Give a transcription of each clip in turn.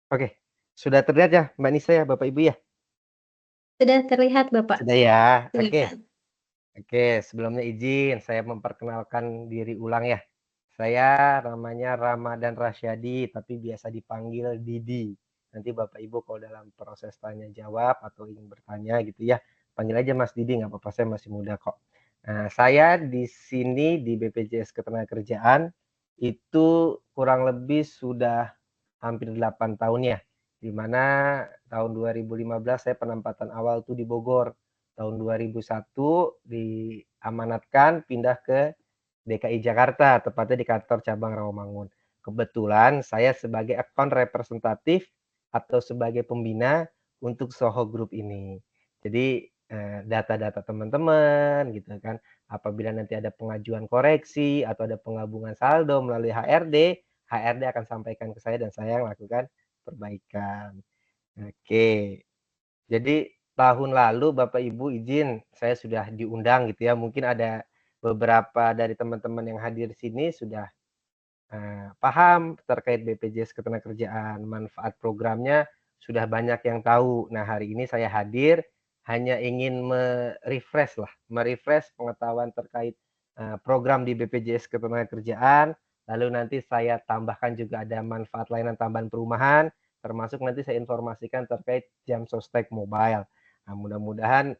Oke, sudah terlihat ya Mbak Nisa ya, Bapak Ibu ya? Sudah terlihat Bapak. Sudah ya? Oke. Terlihat. Oke, sebelumnya izin saya memperkenalkan diri ulang ya. Saya namanya Ramadan Rasyadi, tapi biasa dipanggil Didi. Nanti Bapak Ibu kalau dalam proses tanya jawab atau ingin bertanya gitu ya, panggil aja Mas Didi, nggak apa-apa, saya masih muda kok. Nah, saya di sini di BPJS Ketenagakerjaan itu kurang lebih sudah hampir 8 tahun ya, di mana tahun 2015 saya penempatan awal tuh di Bogor. Tahun 2001 diamanatkan pindah ke DKI Jakarta, tepatnya di kantor cabang Rawamangun. Kebetulan saya sebagai account representatif atau sebagai pembina untuk Soho Group ini. Jadi data-data teman-teman gitu kan, apabila nanti ada pengajuan koreksi atau ada penggabungan saldo melalui HRD akan sampaikan ke saya dan saya melakukan perbaikan. Oke. Jadi tahun lalu Bapak Ibu izin saya sudah diundang gitu ya. Mungkin ada beberapa dari teman-teman yang hadir di sini sudah paham terkait BPJS Ketenagakerjaan, manfaat programnya sudah banyak yang tahu. Nah, hari ini saya hadir hanya ingin merefresh pengetahuan terkait program di BPJS Ketenagakerjaan. Lalu nanti saya tambahkan juga ada manfaat layanan tambahan perumahan, termasuk nanti saya informasikan terkait jam sostek mobile. Nah, mudah-mudahan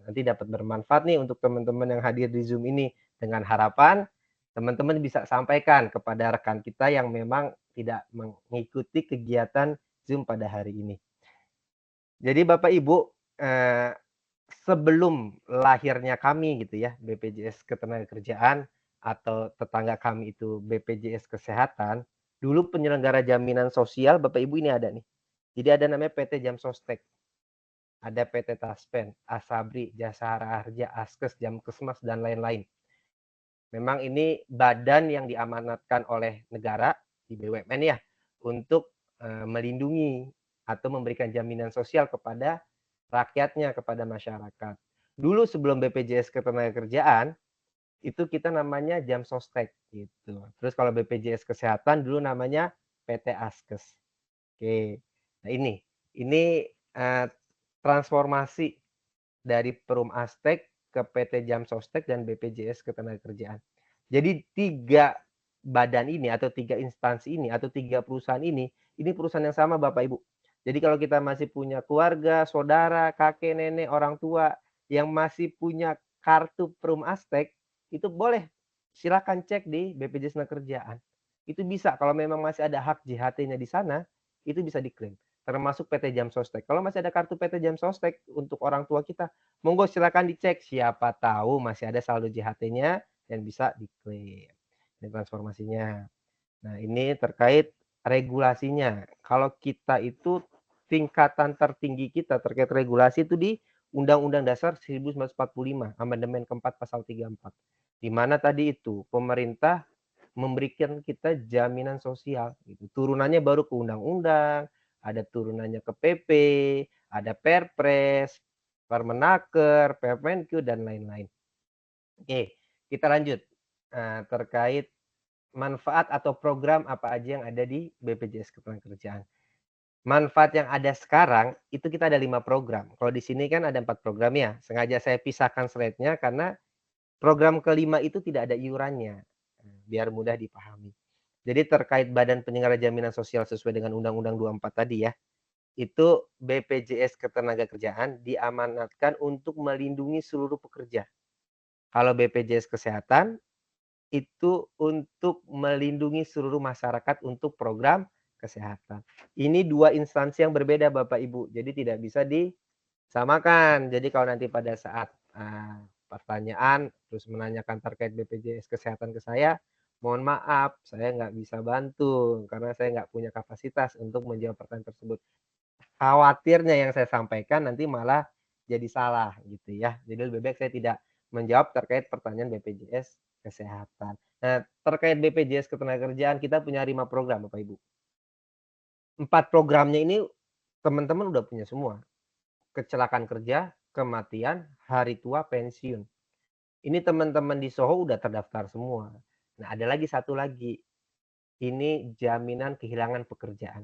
nanti dapat bermanfaat nih untuk teman-teman yang hadir di Zoom ini, dengan harapan teman-teman bisa sampaikan kepada rekan kita yang memang tidak mengikuti kegiatan Zoom pada hari ini. Jadi Bapak Ibu, sebelum lahirnya kami gitu ya, BPJS Ketenagakerjaan atau tetangga kami itu BPJS Kesehatan, dulu penyelenggara jaminan sosial Bapak Ibu ini ada nih. Jadi ada namanya PT Jam Sostek, ada PT Taspen, Asabri, Jasara Harja, Askes, Jamkesmas, dan lain-lain. Memang ini badan yang diamanatkan oleh negara di BUMN ya untuk melindungi atau memberikan jaminan sosial kepada rakyatnya, kepada masyarakat. Dulu sebelum BPJS Ketenagakerjaan itu kita namanya Jam Sostek gitu. Terus kalau BPJS Kesehatan dulu namanya PT Askes. Oke. Nah ini transformasi dari Perum Astek ke PT Jam Sostek dan BPJS Ketenagakerjaan. Jadi 3 badan ini atau 3 instansi ini atau 3 perusahaan ini perusahaan yang sama Bapak Ibu. Jadi kalau kita masih punya keluarga, saudara, kakek, nenek, orang tua yang masih punya kartu Perum Astek, itu boleh silakan cek di BPJS Ketenagakerjaan. Itu bisa kalau memang masih ada hak JHT-nya di sana, itu bisa diklaim. Termasuk PT Jam Sostek. Kalau masih ada kartu PT Jam Sostek untuk orang tua kita, monggo silakan dicek. Siapa tahu masih ada saldo JHT-nya dan bisa diklaim dan transformasinya. Nah, ini terkait regulasinya. Kalau kita itu tingkatan tertinggi kita terkait regulasi itu di Undang-Undang Dasar 1945, Amandemen keempat pasal 34. Di mana tadi itu pemerintah memberikan kita jaminan sosial gitu. Turunannya baru ke undang-undang, ada turunannya ke PP, ada Perpres, Permenaker, Permenq dan lain-lain. Oke, kita lanjut terkait manfaat atau program apa aja yang ada di BPJS Ketenagakerjaan. Manfaat yang ada sekarang itu kita ada 5 program. Kalau di sini kan ada 4 program ya. Sengaja saya pisahkan slide-nya karena program kelima itu tidak ada iurannya. Biar mudah dipahami. Jadi terkait Badan Penyelenggara Jaminan Sosial sesuai dengan Undang-Undang 24 tadi ya, itu BPJS Ketenagakerjaan diamanatkan untuk melindungi seluruh pekerja. Kalau BPJS Kesehatan itu untuk melindungi seluruh masyarakat untuk program kesehatan. Ini 2 instansi yang berbeda Bapak Ibu, jadi tidak bisa disamakan. Jadi kalau nanti pada saat pertanyaan terus menanyakan terkait BPJS Kesehatan ke saya, mohon maaf saya nggak bisa bantu karena saya nggak punya kapasitas untuk menjawab pertanyaan tersebut. Khawatirnya yang saya sampaikan nanti malah jadi salah gitu ya. Jadi lebih baik saya tidak menjawab terkait pertanyaan BPJS Kesehatan. Nah, terkait BPJS Ketenagakerjaan kita punya 5 program Bapak Ibu. 4 programnya ini teman-teman udah punya semua. Kecelakaan kerja, kematian, hari tua, pensiun. Ini teman-teman di Soho udah terdaftar semua. Nah, ada lagi satu lagi. Ini jaminan kehilangan pekerjaan.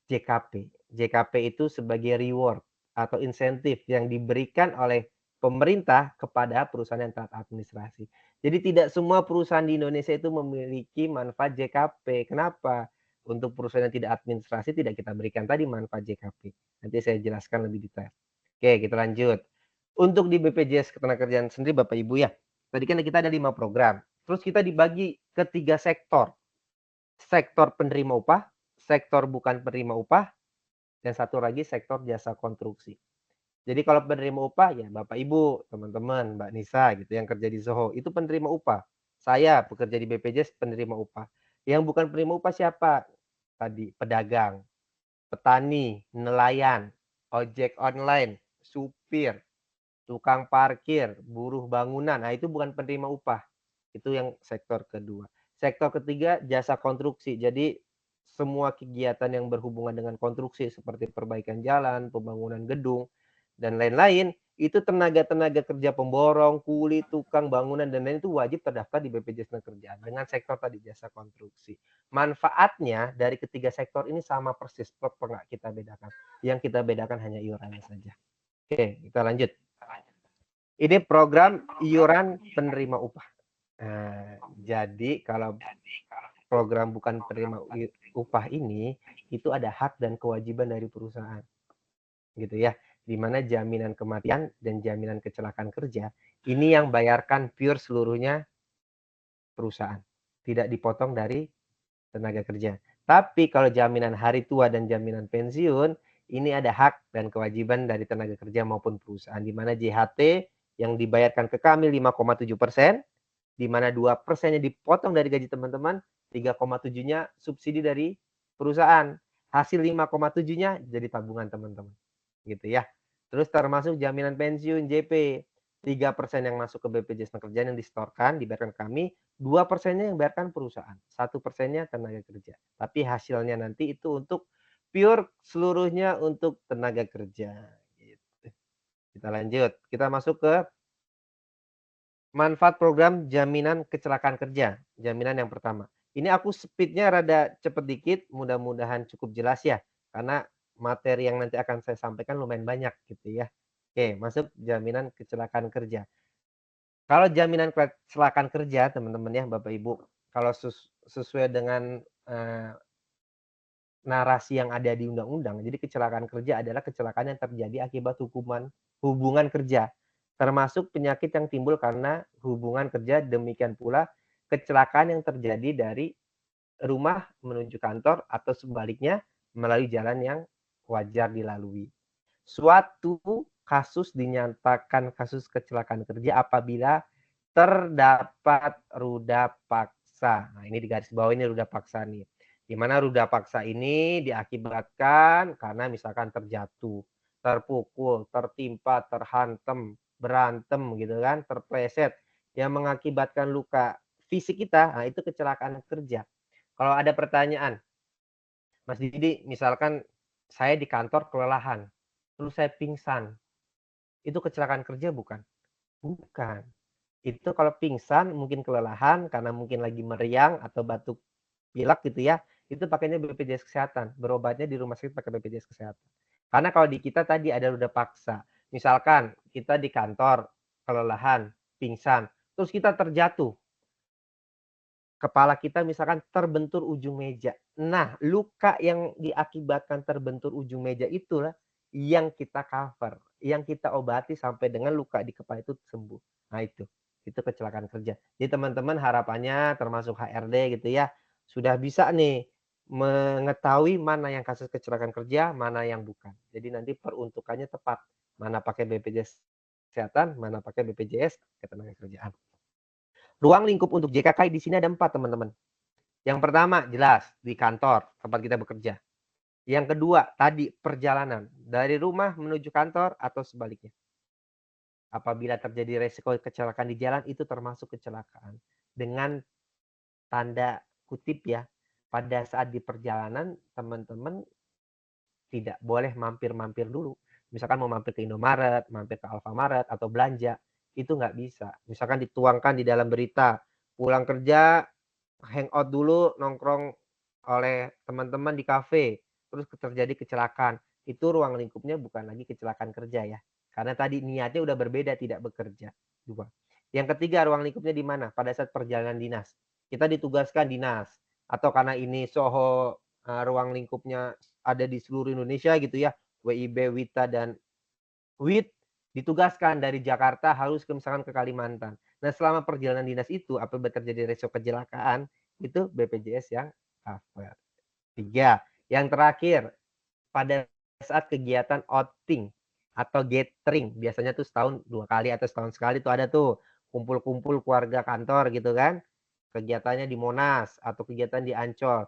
JKP. JKP itu sebagai reward atau insentif yang diberikan oleh pemerintah kepada perusahaan yang taat administrasi. Jadi tidak semua perusahaan di Indonesia itu memiliki manfaat JKP. Kenapa? Untuk perusahaan yang tidak administrasi tidak kita berikan tadi manfaat JKP. Nanti saya jelaskan lebih detail. Oke, kita lanjut. Untuk di BPJS Ketenagakerjaan sendiri Bapak Ibu ya, tadi kan kita ada 5 program. Terus kita dibagi ke 3 sektor. Sektor penerima upah, sektor bukan penerima upah, dan satu lagi sektor jasa konstruksi. Jadi kalau penerima upah ya Bapak Ibu, teman-teman, Mbak Nisa gitu yang kerja di Zoho, itu penerima upah. Saya bekerja di BPJS penerima upah. Yang bukan penerima upah siapa? Tadi pedagang, petani, nelayan, ojek online, supir, tukang parkir, buruh bangunan. Nah, itu bukan penerima upah. Itu yang sektor kedua. Sektor ketiga jasa konstruksi. Jadi semua kegiatan yang berhubungan dengan konstruksi seperti perbaikan jalan, pembangunan gedung, dan lain-lain, itu tenaga-tenaga kerja pemborong, kuli, tukang bangunan, dan lain itu wajib terdaftar di BPJS Ketenagakerjaan dengan sektor tadi jasa konstruksi. Manfaatnya dari ketiga sektor ini sama persis, pernah kita bedakan. Yang kita bedakan hanya iurannya saja. Oke, kita lanjut. Ini program iuran penerima upah. Nah, jadi kalau program bukan penerima upah ini, itu ada hak dan kewajiban dari perusahaan. Gitu ya. Di mana jaminan kematian dan jaminan kecelakaan kerja, ini yang bayarkan pure seluruhnya perusahaan. Tidak dipotong dari tenaga kerja. Tapi kalau jaminan hari tua dan jaminan pensiun, ini ada hak dan kewajiban dari tenaga kerja maupun perusahaan. Di mana JHT yang dibayarkan ke kami 5,7%, di mana 2%-nya dipotong dari gaji teman-teman, 3,7-nya subsidi dari perusahaan. Hasil 5,7-nya jadi tabungan teman-teman. Gitu ya. Terus termasuk jaminan pensiun JP. 3% yang masuk ke BPJS Ketenagakerjaan yang disetorkan, dibayarkan kami, 2%-nya yang bayarkan perusahaan, 1%-nya tenaga kerja. Tapi hasilnya nanti itu untuk pure seluruhnya untuk tenaga kerja. Gitu. Kita lanjut. Kita masuk ke manfaat program jaminan kecelakaan kerja. Jaminan yang pertama. Ini aku speednya rada cepet dikit, mudah-mudahan cukup jelas ya. Karena materi yang nanti akan saya sampaikan lumayan banyak gitu ya. Oke, masuk jaminan kecelakaan kerja. Kalau jaminan kecelakaan kerja, teman-teman ya, Bapak Ibu, kalau sesuai dengan narasi yang ada di undang-undang, jadi kecelakaan kerja adalah kecelakaan yang terjadi akibat hubungan kerja, termasuk penyakit yang timbul karena hubungan kerja, demikian pula kecelakaan yang terjadi dari rumah menuju kantor atau sebaliknya melalui jalan yang wajar dilalui. Suatu kasus dinyatakan kasus kecelakaan kerja apabila terdapat ruda paksa. Nah, ini di garis bawah ini ruda paksa nih. Di mana ruda paksa ini diakibatkan karena misalkan terjatuh, terpukul, tertimpa, terhantam, berantem gitu kan, terpleset yang mengakibatkan luka fisik kita. Nah, itu kecelakaan kerja. Kalau ada pertanyaan, Mas Didi, misalkan saya di kantor kelelahan, terus saya pingsan, itu kecelakaan kerja bukan? Bukan. Itu kalau pingsan mungkin kelelahan karena mungkin lagi meriang atau batuk pilek gitu ya, itu pakainya BPJS Kesehatan, berobatnya di rumah sakit pakai BPJS Kesehatan. Karena kalau di kita tadi ada ruda paksa, misalkan kita di kantor kelelahan, pingsan, terus kita terjatuh, kepala kita misalkan terbentur ujung meja. Nah, luka yang diakibatkan terbentur ujung meja itulah yang kita cover, yang kita obati sampai dengan luka di kepala itu sembuh. Nah, itu kecelakaan kerja. Jadi teman-teman harapannya termasuk HRD gitu ya, sudah bisa nih mengetahui mana yang kasus kecelakaan kerja, mana yang bukan. Jadi nanti peruntukannya tepat. Mana pakai BPJS Kesehatan, mana pakai BPJS Ketenagakerjaan. Ruang lingkup untuk JKK di sini ada 4, teman-teman. Yang pertama, jelas di kantor tempat kita bekerja. Yang kedua, tadi perjalanan dari rumah menuju kantor atau sebaliknya. Apabila terjadi resiko kecelakaan di jalan, itu termasuk kecelakaan. Dengan tanda kutip ya, pada saat di perjalanan, teman-teman tidak boleh mampir-mampir dulu. Misalkan mau mampir ke Indomaret, mampir ke Alfamaret, atau belanja, itu nggak bisa. Misalkan dituangkan di dalam berita, pulang kerja hangout dulu nongkrong oleh teman-teman di kafe, terus terjadi kecelakaan. Itu ruang lingkupnya bukan lagi kecelakaan kerja ya. Karena tadi niatnya udah berbeda, tidak bekerja. 2. Yang ketiga, ruang lingkupnya di mana? Pada saat perjalanan dinas. Kita ditugaskan dinas atau karena ini Soho ruang lingkupnya ada di seluruh Indonesia gitu ya. WIB, WITA dan WIT ditugaskan dari Jakarta harus misalkan ke Kalimantan. Nah, selama perjalanan dinas itu apabila terjadi resiko kecelakaan, itu BPJS yang cover. 3. Yang terakhir, pada saat kegiatan outing atau gathering, biasanya tuh setahun 2 kali atau setahun sekali tuh ada tuh kumpul-kumpul keluarga kantor gitu kan. Kegiatannya di Monas atau kegiatan di Ancol.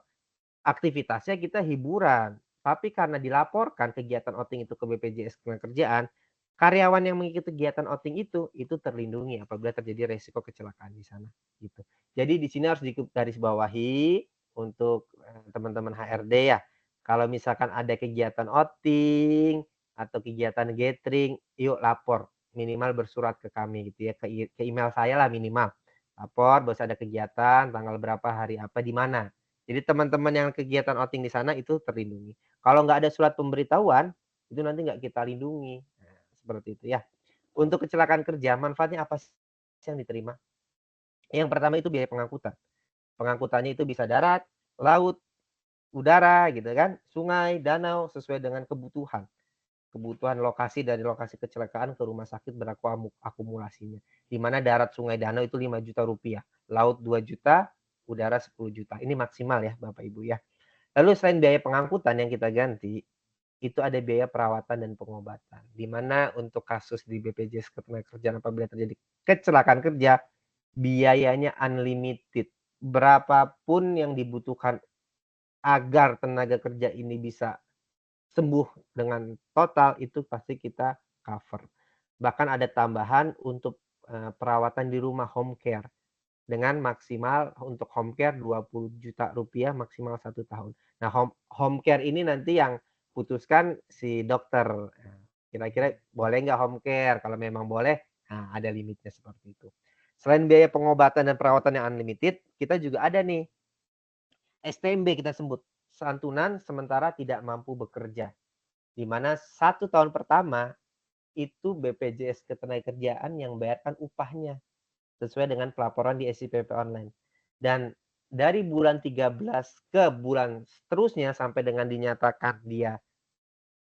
Aktivitasnya kita hiburan, tapi karena dilaporkan kegiatan outing itu ke BPJS Ketenagakerjaan, karyawan yang mengikuti kegiatan outing itu terlindungi apabila terjadi resiko kecelakaan di sana, gitu. Jadi di sini harus digarisbawahi untuk, teman-teman HRD ya, kalau misalkan ada kegiatan outing atau kegiatan gathering, yuk lapor, minimal bersurat ke kami gitu ya, ke email saya lah minimal. Lapor bahwa ada kegiatan, tanggal berapa, hari apa, di mana. Jadi teman-teman yang kegiatan outing di sana itu terlindungi. Kalau nggak ada surat pemberitahuan, itu nanti nggak kita lindungi. Nah, seperti itu ya. Untuk kecelakaan kerja, manfaatnya apa sih yang diterima? Yang pertama itu biaya pengangkutan. Pengangkutannya itu bisa darat, laut, udara gitu kan, sungai, danau sesuai dengan kebutuhan. Kebutuhan lokasi dari lokasi kecelakaan ke rumah sakit akumulasinya. Di mana darat, sungai, danau itu 5 juta rupiah, laut 2 juta, udara 10 juta. Ini maksimal ya Bapak Ibu ya. Lalu selain biaya pengangkutan yang kita ganti, itu ada biaya perawatan dan pengobatan. Di mana untuk kasus di BPJS Ketenagakerjaan apabila terjadi kecelakaan kerja, biayanya unlimited. Berapapun yang dibutuhkan agar tenaga kerja ini bisa sembuh dengan total, itu pasti kita cover. Bahkan ada tambahan untuk perawatan di rumah home care dengan maksimal untuk home care 20 juta rupiah maksimal 1 tahun. Nah, home care ini nanti yang putuskan si dokter. Nah, kira-kira boleh nggak home care? Kalau memang boleh, nah ada limitnya seperti itu. Selain biaya pengobatan dan perawatan yang unlimited, kita juga ada nih STMB kita sebut, santunan sementara tidak mampu bekerja. Di mana 1 tahun pertama itu BPJS Ketenagakerjaan yang bayarkan upahnya sesuai dengan pelaporan di SIPP online. Dan dari bulan 13 ke bulan seterusnya sampai dengan dinyatakan dia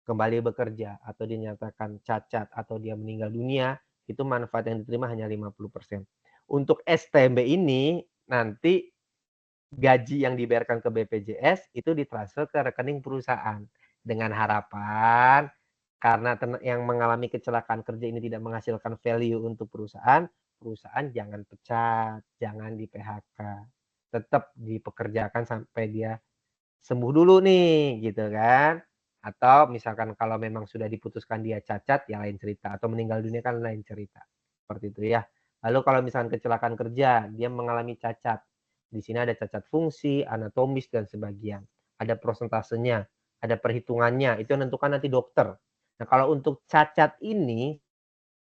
kembali bekerja atau dinyatakan cacat atau dia meninggal dunia, itu manfaat yang diterima hanya 50%. Untuk STMB ini nanti gaji yang dibayarkan ke BPJS itu ditransfer ke rekening perusahaan dengan harapan karena yang mengalami kecelakaan kerja ini tidak menghasilkan value untuk perusahaan, perusahaan jangan pecat, jangan di-PHK. Tetap dipekerjakan sampai dia sembuh dulu nih, gitu kan. Atau misalkan kalau memang sudah diputuskan dia cacat, ya lain cerita. Atau meninggal dunia kan lain cerita. Seperti itu ya. Lalu kalau misalkan kecelakaan kerja, dia mengalami cacat. Di sini ada cacat fungsi, anatomis, dan sebagian. Ada prosentasenya, ada perhitungannya. Itu yang menentukan nanti dokter. Nah, kalau untuk cacat ini,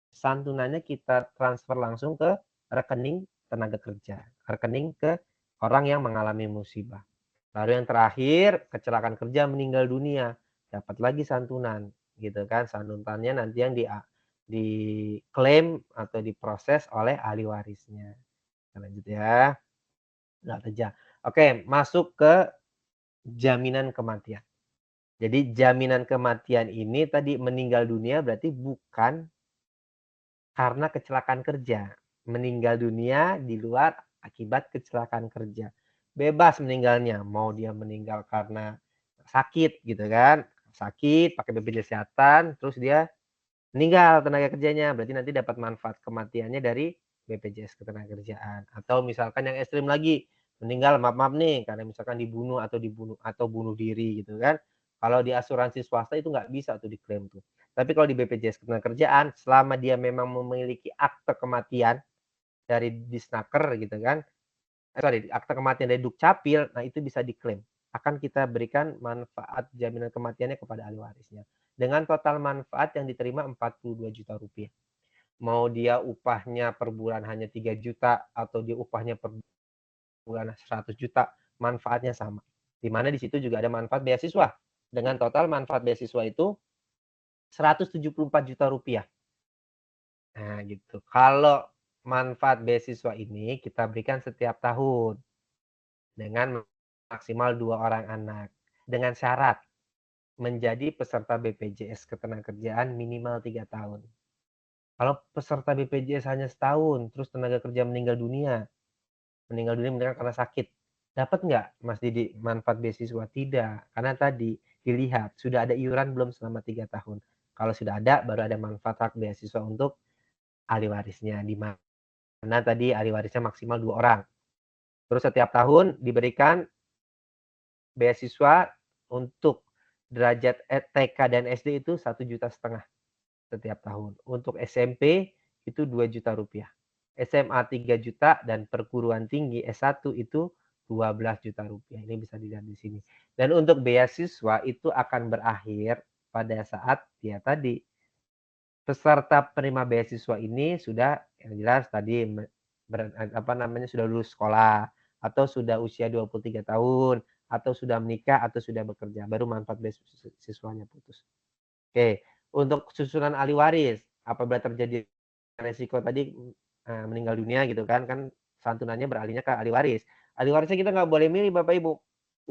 santunannya kita transfer langsung ke rekening tenaga kerja. Rekening ke orang yang mengalami musibah. Lalu yang terakhir, kecelakaan kerja meninggal dunia, dapat lagi santunan, gitu kan. Santunannya nanti yang diklaim atau diproses oleh ahli warisnya. Lanjut ya. Nggak kerja. Oke, masuk ke jaminan kematian. Jadi jaminan kematian ini tadi meninggal dunia berarti bukan karena kecelakaan kerja. Meninggal dunia di luar akibat kecelakaan kerja. Bebas meninggalnya, mau dia meninggal karena sakit gitu kan, sakit pakai BPJS Kesehatan, terus dia meninggal tenaga kerjanya, berarti nanti dapat manfaat kematiannya dari BPJS Ketenagakerjaan. Atau misalkan yang ekstrim lagi, meninggal maaf-maaf nih karena misalkan dibunuh atau bunuh diri gitu kan. Kalau di asuransi swasta itu nggak bisa tuh diklaim tuh. Tapi kalau di BPJS Ketenagakerjaan, selama dia memang memiliki akte kematian dari Disnaker gitu kan, akte kematian dari Dukcapil, nah itu bisa diklaim. Akan kita berikan manfaat jaminan kematiannya kepada ahli warisnya. Dengan total manfaat yang diterima 42 juta rupiah. Mau dia upahnya per bulan hanya 3 juta atau dia upahnya per bulan 100 juta, manfaatnya sama. Di mana di situ juga ada manfaat beasiswa. dengan total manfaat beasiswa itu Rp174 juta. Nah, gitu. Kalau manfaat beasiswa ini kita berikan setiap tahun dengan maksimal 2 orang anak dengan syarat menjadi peserta BPJS Ketenagakerjaan minimal 3 tahun. Kalau peserta BPJS hanya setahun, terus tenaga kerja meninggal dunia meninggal karena sakit, dapat nggak Mas Didi manfaat beasiswa? Tidak, karena tadi dilihat sudah ada iuran belum selama 3 tahun. Kalau sudah ada, baru ada manfaat hak beasiswa untuk ahli warisnya, di mana tadi ahli warisnya maksimal 2 orang. Terus setiap tahun diberikan beasiswa untuk derajat TK dan SD itu 1,5 juta setiap tahun. Untuk SMP itu 2 juta rupiah. SMA 3 juta dan perguruan tinggi S1 itu 12 juta rupiah. Ini bisa dilihat di sini. Dan untuk beasiswa itu akan berakhir pada saat ya tadi peserta penerima beasiswa ini sudah yang jelas tadi sudah lulus sekolah atau sudah usia 23 tahun atau sudah menikah atau sudah bekerja baru manfaat beasiswanya putus. Oke, untuk susunan ahli waris apabila terjadi resiko tadi meninggal dunia gitu kan santunannya beralihnya ke ahli waris. Ahli warisnya kita nggak boleh milih Bapak Ibu.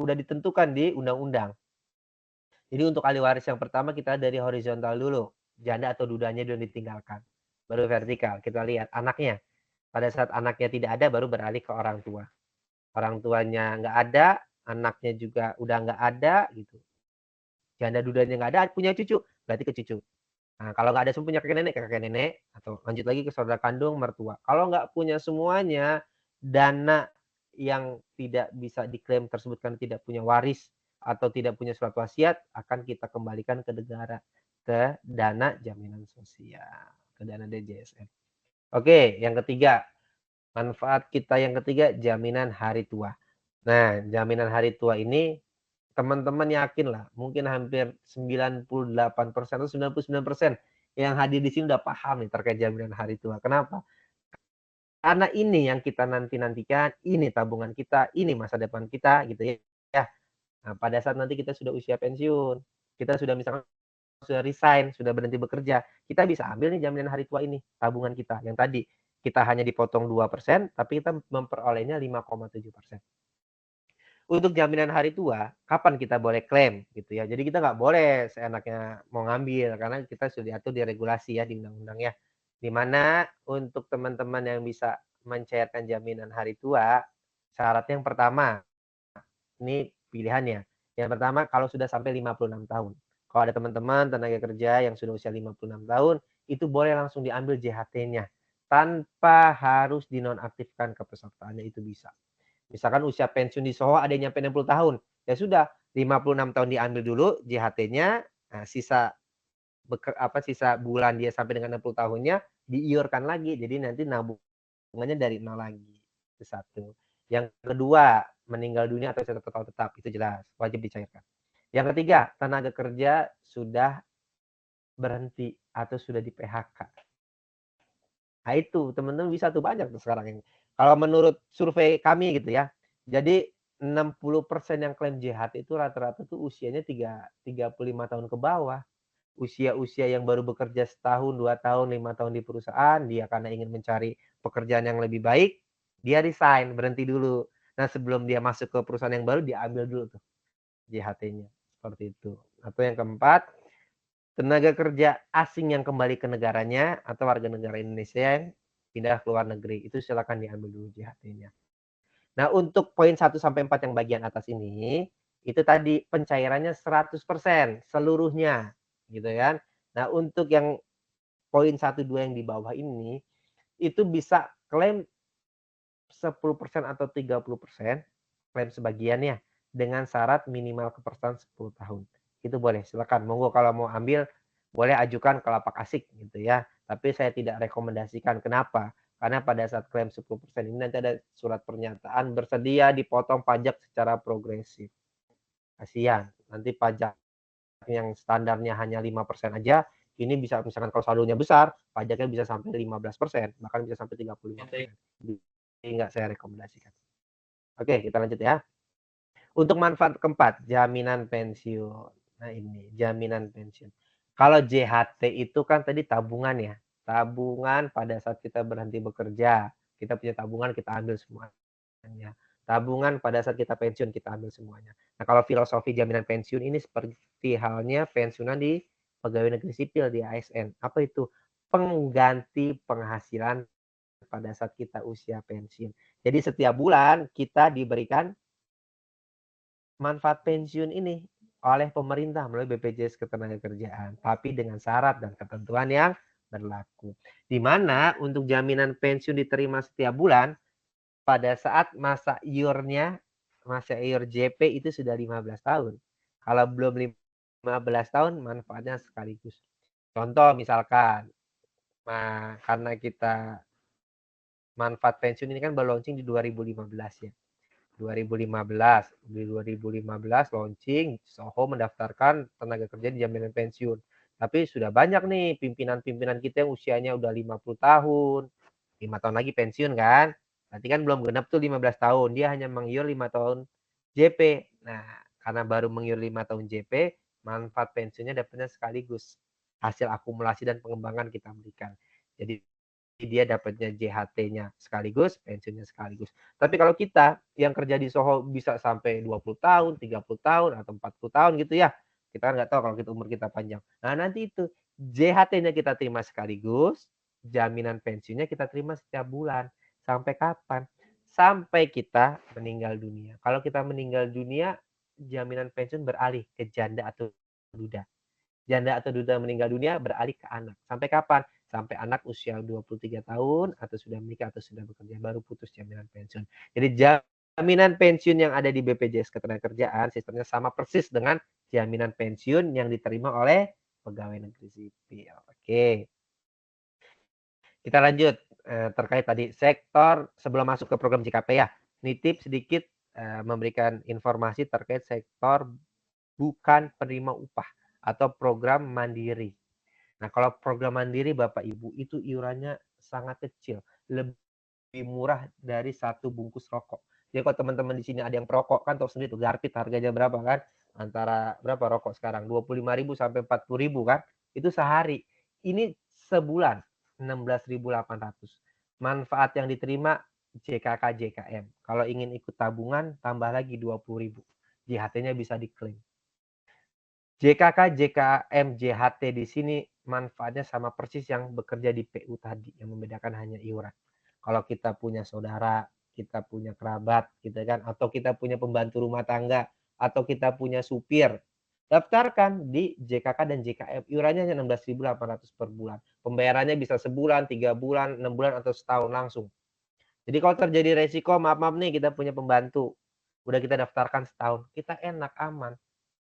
Udah ditentukan di undang-undang. Jadi untuk ahli waris yang pertama kita dari horizontal dulu. Janda atau dudanya dulu ditinggalkan. Baru vertikal. Kita lihat anaknya. Pada saat anaknya tidak ada baru beralih ke orang tua. Orang tuanya nggak ada, anaknya juga udah nggak ada gitu. Janda dudanya nggak ada, punya cucu, berarti ke cucu. Nah, kalau nggak ada semua punya kakek nenek, atau lanjut lagi ke saudara kandung, mertua. Kalau nggak punya semuanya, dana yang tidak bisa diklaim tersebut karena tidak punya waris atau tidak punya surat wasiat, akan kita kembalikan ke negara, ke dana jaminan sosial, ke dana DJSN. Oke, yang ketiga, manfaat kita yang ketiga, jaminan hari tua. Nah, jaminan hari tua ini teman-teman yakin lah, mungkin hampir 98% atau 99% yang hadir di sini udah paham nih terkait jaminan hari tua. Kenapa? Karena ini yang kita nanti-nantikan, ini tabungan kita, ini masa depan kita gitu ya. Nah, pada saat nanti kita sudah usia pensiun, kita sudah misalkan sudah resign, sudah berhenti bekerja, kita bisa ambil nih jaminan hari tua ini, tabungan kita. Yang tadi kita hanya dipotong 2%, tapi kita memperolehnya 5,7%. Untuk jaminan hari tua, kapan kita boleh klaim gitu ya. Jadi kita nggak boleh seenaknya mau ngambil karena kita sudah diatur di regulasi ya di undang-undang ya. Di mana untuk teman-teman yang bisa mencairkan jaminan hari tua, syaratnya yang pertama, ini pilihannya. Yang pertama kalau sudah sampai 56 tahun. Kalau ada teman-teman tenaga kerja yang sudah usia 56 tahun, itu boleh langsung diambil JHT-nya tanpa harus dinonaktifkan kepesertaannya itu bisa. Misalkan usia pensiun di Soho ada yang nyampe 60 tahun. Ya sudah, 56 tahun diambil dulu JHT-nya, nah sisa bulan dia sampai dengan 60 tahunnya diiurkan lagi. Jadi nanti nabungannya dari nol lagi. Itu satu. Yang kedua, meninggal dunia atau secara total tetap itu jelas, wajib dicairkan. Yang ketiga, tenaga kerja sudah berhenti atau sudah di PHK. Nah itu teman-teman bisa tuh banyak tuh sekarang yang kalau menurut survei kami gitu ya. Jadi 60% yang klaim JHT itu rata-rata tuh usianya 35 tahun ke bawah. Usia-usia yang baru bekerja setahun, 2 tahun, 5 tahun di perusahaan, dia karena ingin mencari pekerjaan yang lebih baik, dia resign, berhenti dulu. Nah, sebelum dia masuk ke perusahaan yang baru, diambil dulu tuh JHT-nya. Seperti itu. Atau yang keempat, tenaga kerja asing yang kembali ke negaranya atau warga negara Indonesia yang pindah ke luar negeri, itu silakan diambil dulu JHT-nya. Nah, untuk poin 1 sampai 4 yang bagian atas ini, itu tadi pencairannya 100% seluruhnya, gitu kan. Nah, untuk yang poin 1, 2 yang di bawah ini, itu bisa klaim 10% atau 30%, klaim sebagiannya, dengan syarat minimal kepesertaan 10 tahun. Itu boleh, silakan. Monggo kalau mau ambil, boleh ajukan ke lapak asik gitu ya. Tapi saya tidak rekomendasikan. Kenapa? Karena pada saat klaim 10% ini nanti ada surat pernyataan bersedia dipotong pajak secara progresif. Kasihan, nanti pajak yang standarnya hanya 5% aja, ini bisa misalkan kalau saldonya besar, pajaknya bisa sampai 15%, bahkan bisa sampai 35%. Jadi nggak saya rekomendasikan. Oke, kita lanjut ya. Untuk manfaat keempat, jaminan pensiun. Nah ini, jaminan pensiun. Kalau JHT itu kan tadi tabungan ya, tabungan pada saat kita berhenti bekerja, kita punya tabungan kita ambil semuanya. Tabungan pada saat kita pensiun kita ambil semuanya. Nah kalau filosofi jaminan pensiun ini seperti halnya pensiunan di pegawai negeri sipil di ASN. Apa itu? Pengganti penghasilan pada saat kita usia pensiun. Jadi setiap bulan kita diberikan manfaat pensiun ini oleh pemerintah melalui BPJS Ketenagakerjaan, tapi dengan syarat dan ketentuan yang berlaku. Di mana untuk jaminan pensiun diterima setiap bulan pada saat masa iurnya, masa iur JP itu sudah 15 tahun. Kalau belum 15 tahun manfaatnya sekaligus. Contoh misalkan, nah, karena kita manfaat pensiun ini kan baru launching di 2015 ya. 2015. Di 2015 launching, Soho mendaftarkan tenaga kerja di jaminan pensiun. Tapi sudah banyak nih pimpinan-pimpinan kita yang usianya udah 50 tahun. 5 tahun lagi pensiun kan. Berarti kan belum genap tuh 15 tahun. Dia hanya mengiur 5 tahun JP. Nah, karena baru mengiur 5 tahun JP, manfaat pensiunnya dapatnya sekaligus. Hasil akumulasi dan pengembangan kita berikan. Jadi dia dapatnya JHT-nya sekaligus, pensiunnya sekaligus. Tapi kalau kita yang kerja di Soho bisa sampai 20 tahun, 30 tahun, atau 40 tahun gitu ya, kita kan nggak tahu kalau kita umur kita panjang. Nah nanti itu JHT-nya kita terima sekaligus, jaminan pensiunnya kita terima setiap bulan. Sampai kapan? Sampai kita meninggal dunia. Kalau kita meninggal dunia, jaminan pensiun beralih ke janda atau duda. Janda atau duda meninggal dunia beralih ke anak. Sampai kapan? Sampai anak usia 23 tahun atau sudah menikah atau sudah bekerja baru putus jaminan pensiun. Jadi jaminan pensiun yang ada di BPJS Ketenagakerjaan sistemnya sama persis dengan jaminan pensiun yang diterima oleh pegawai negeri sipil. Oke, kita lanjut terkait tadi sektor sebelum masuk ke program JKP ya. Nitip sedikit memberikan informasi terkait sektor bukan penerima upah atau program mandiri. Nah, kalau program mandiri Bapak Ibu itu iurannya sangat kecil, lebih murah dari satu bungkus rokok. Jadi kalau teman-teman di sini ada yang perokok kan tahu sendiri tuh Garpit harganya berapa kan? Antara berapa rokok sekarang? 25.000 sampai 40.000 kan? Itu sehari. Ini sebulan 16.800. Manfaat yang diterima JKK JKM. Kalau ingin ikut tabungan tambah lagi 20.000. JHT-nya bisa diklaim. JKK, JKM, JHT di sini manfaatnya sama persis yang bekerja di PU tadi, yang membedakan hanya iuran. Kalau kita punya saudara, kita punya kerabat, gitu kan, atau kita punya pembantu rumah tangga, atau kita punya supir, daftarkan di JKK dan JKM. Iurannya hanya 16.800 per bulan. Pembayarannya bisa sebulan, 3 bulan, 6 bulan, atau setahun langsung. Jadi kalau terjadi resiko, maaf-maaf nih kita punya pembantu, udah kita daftarkan setahun, kita enak, aman.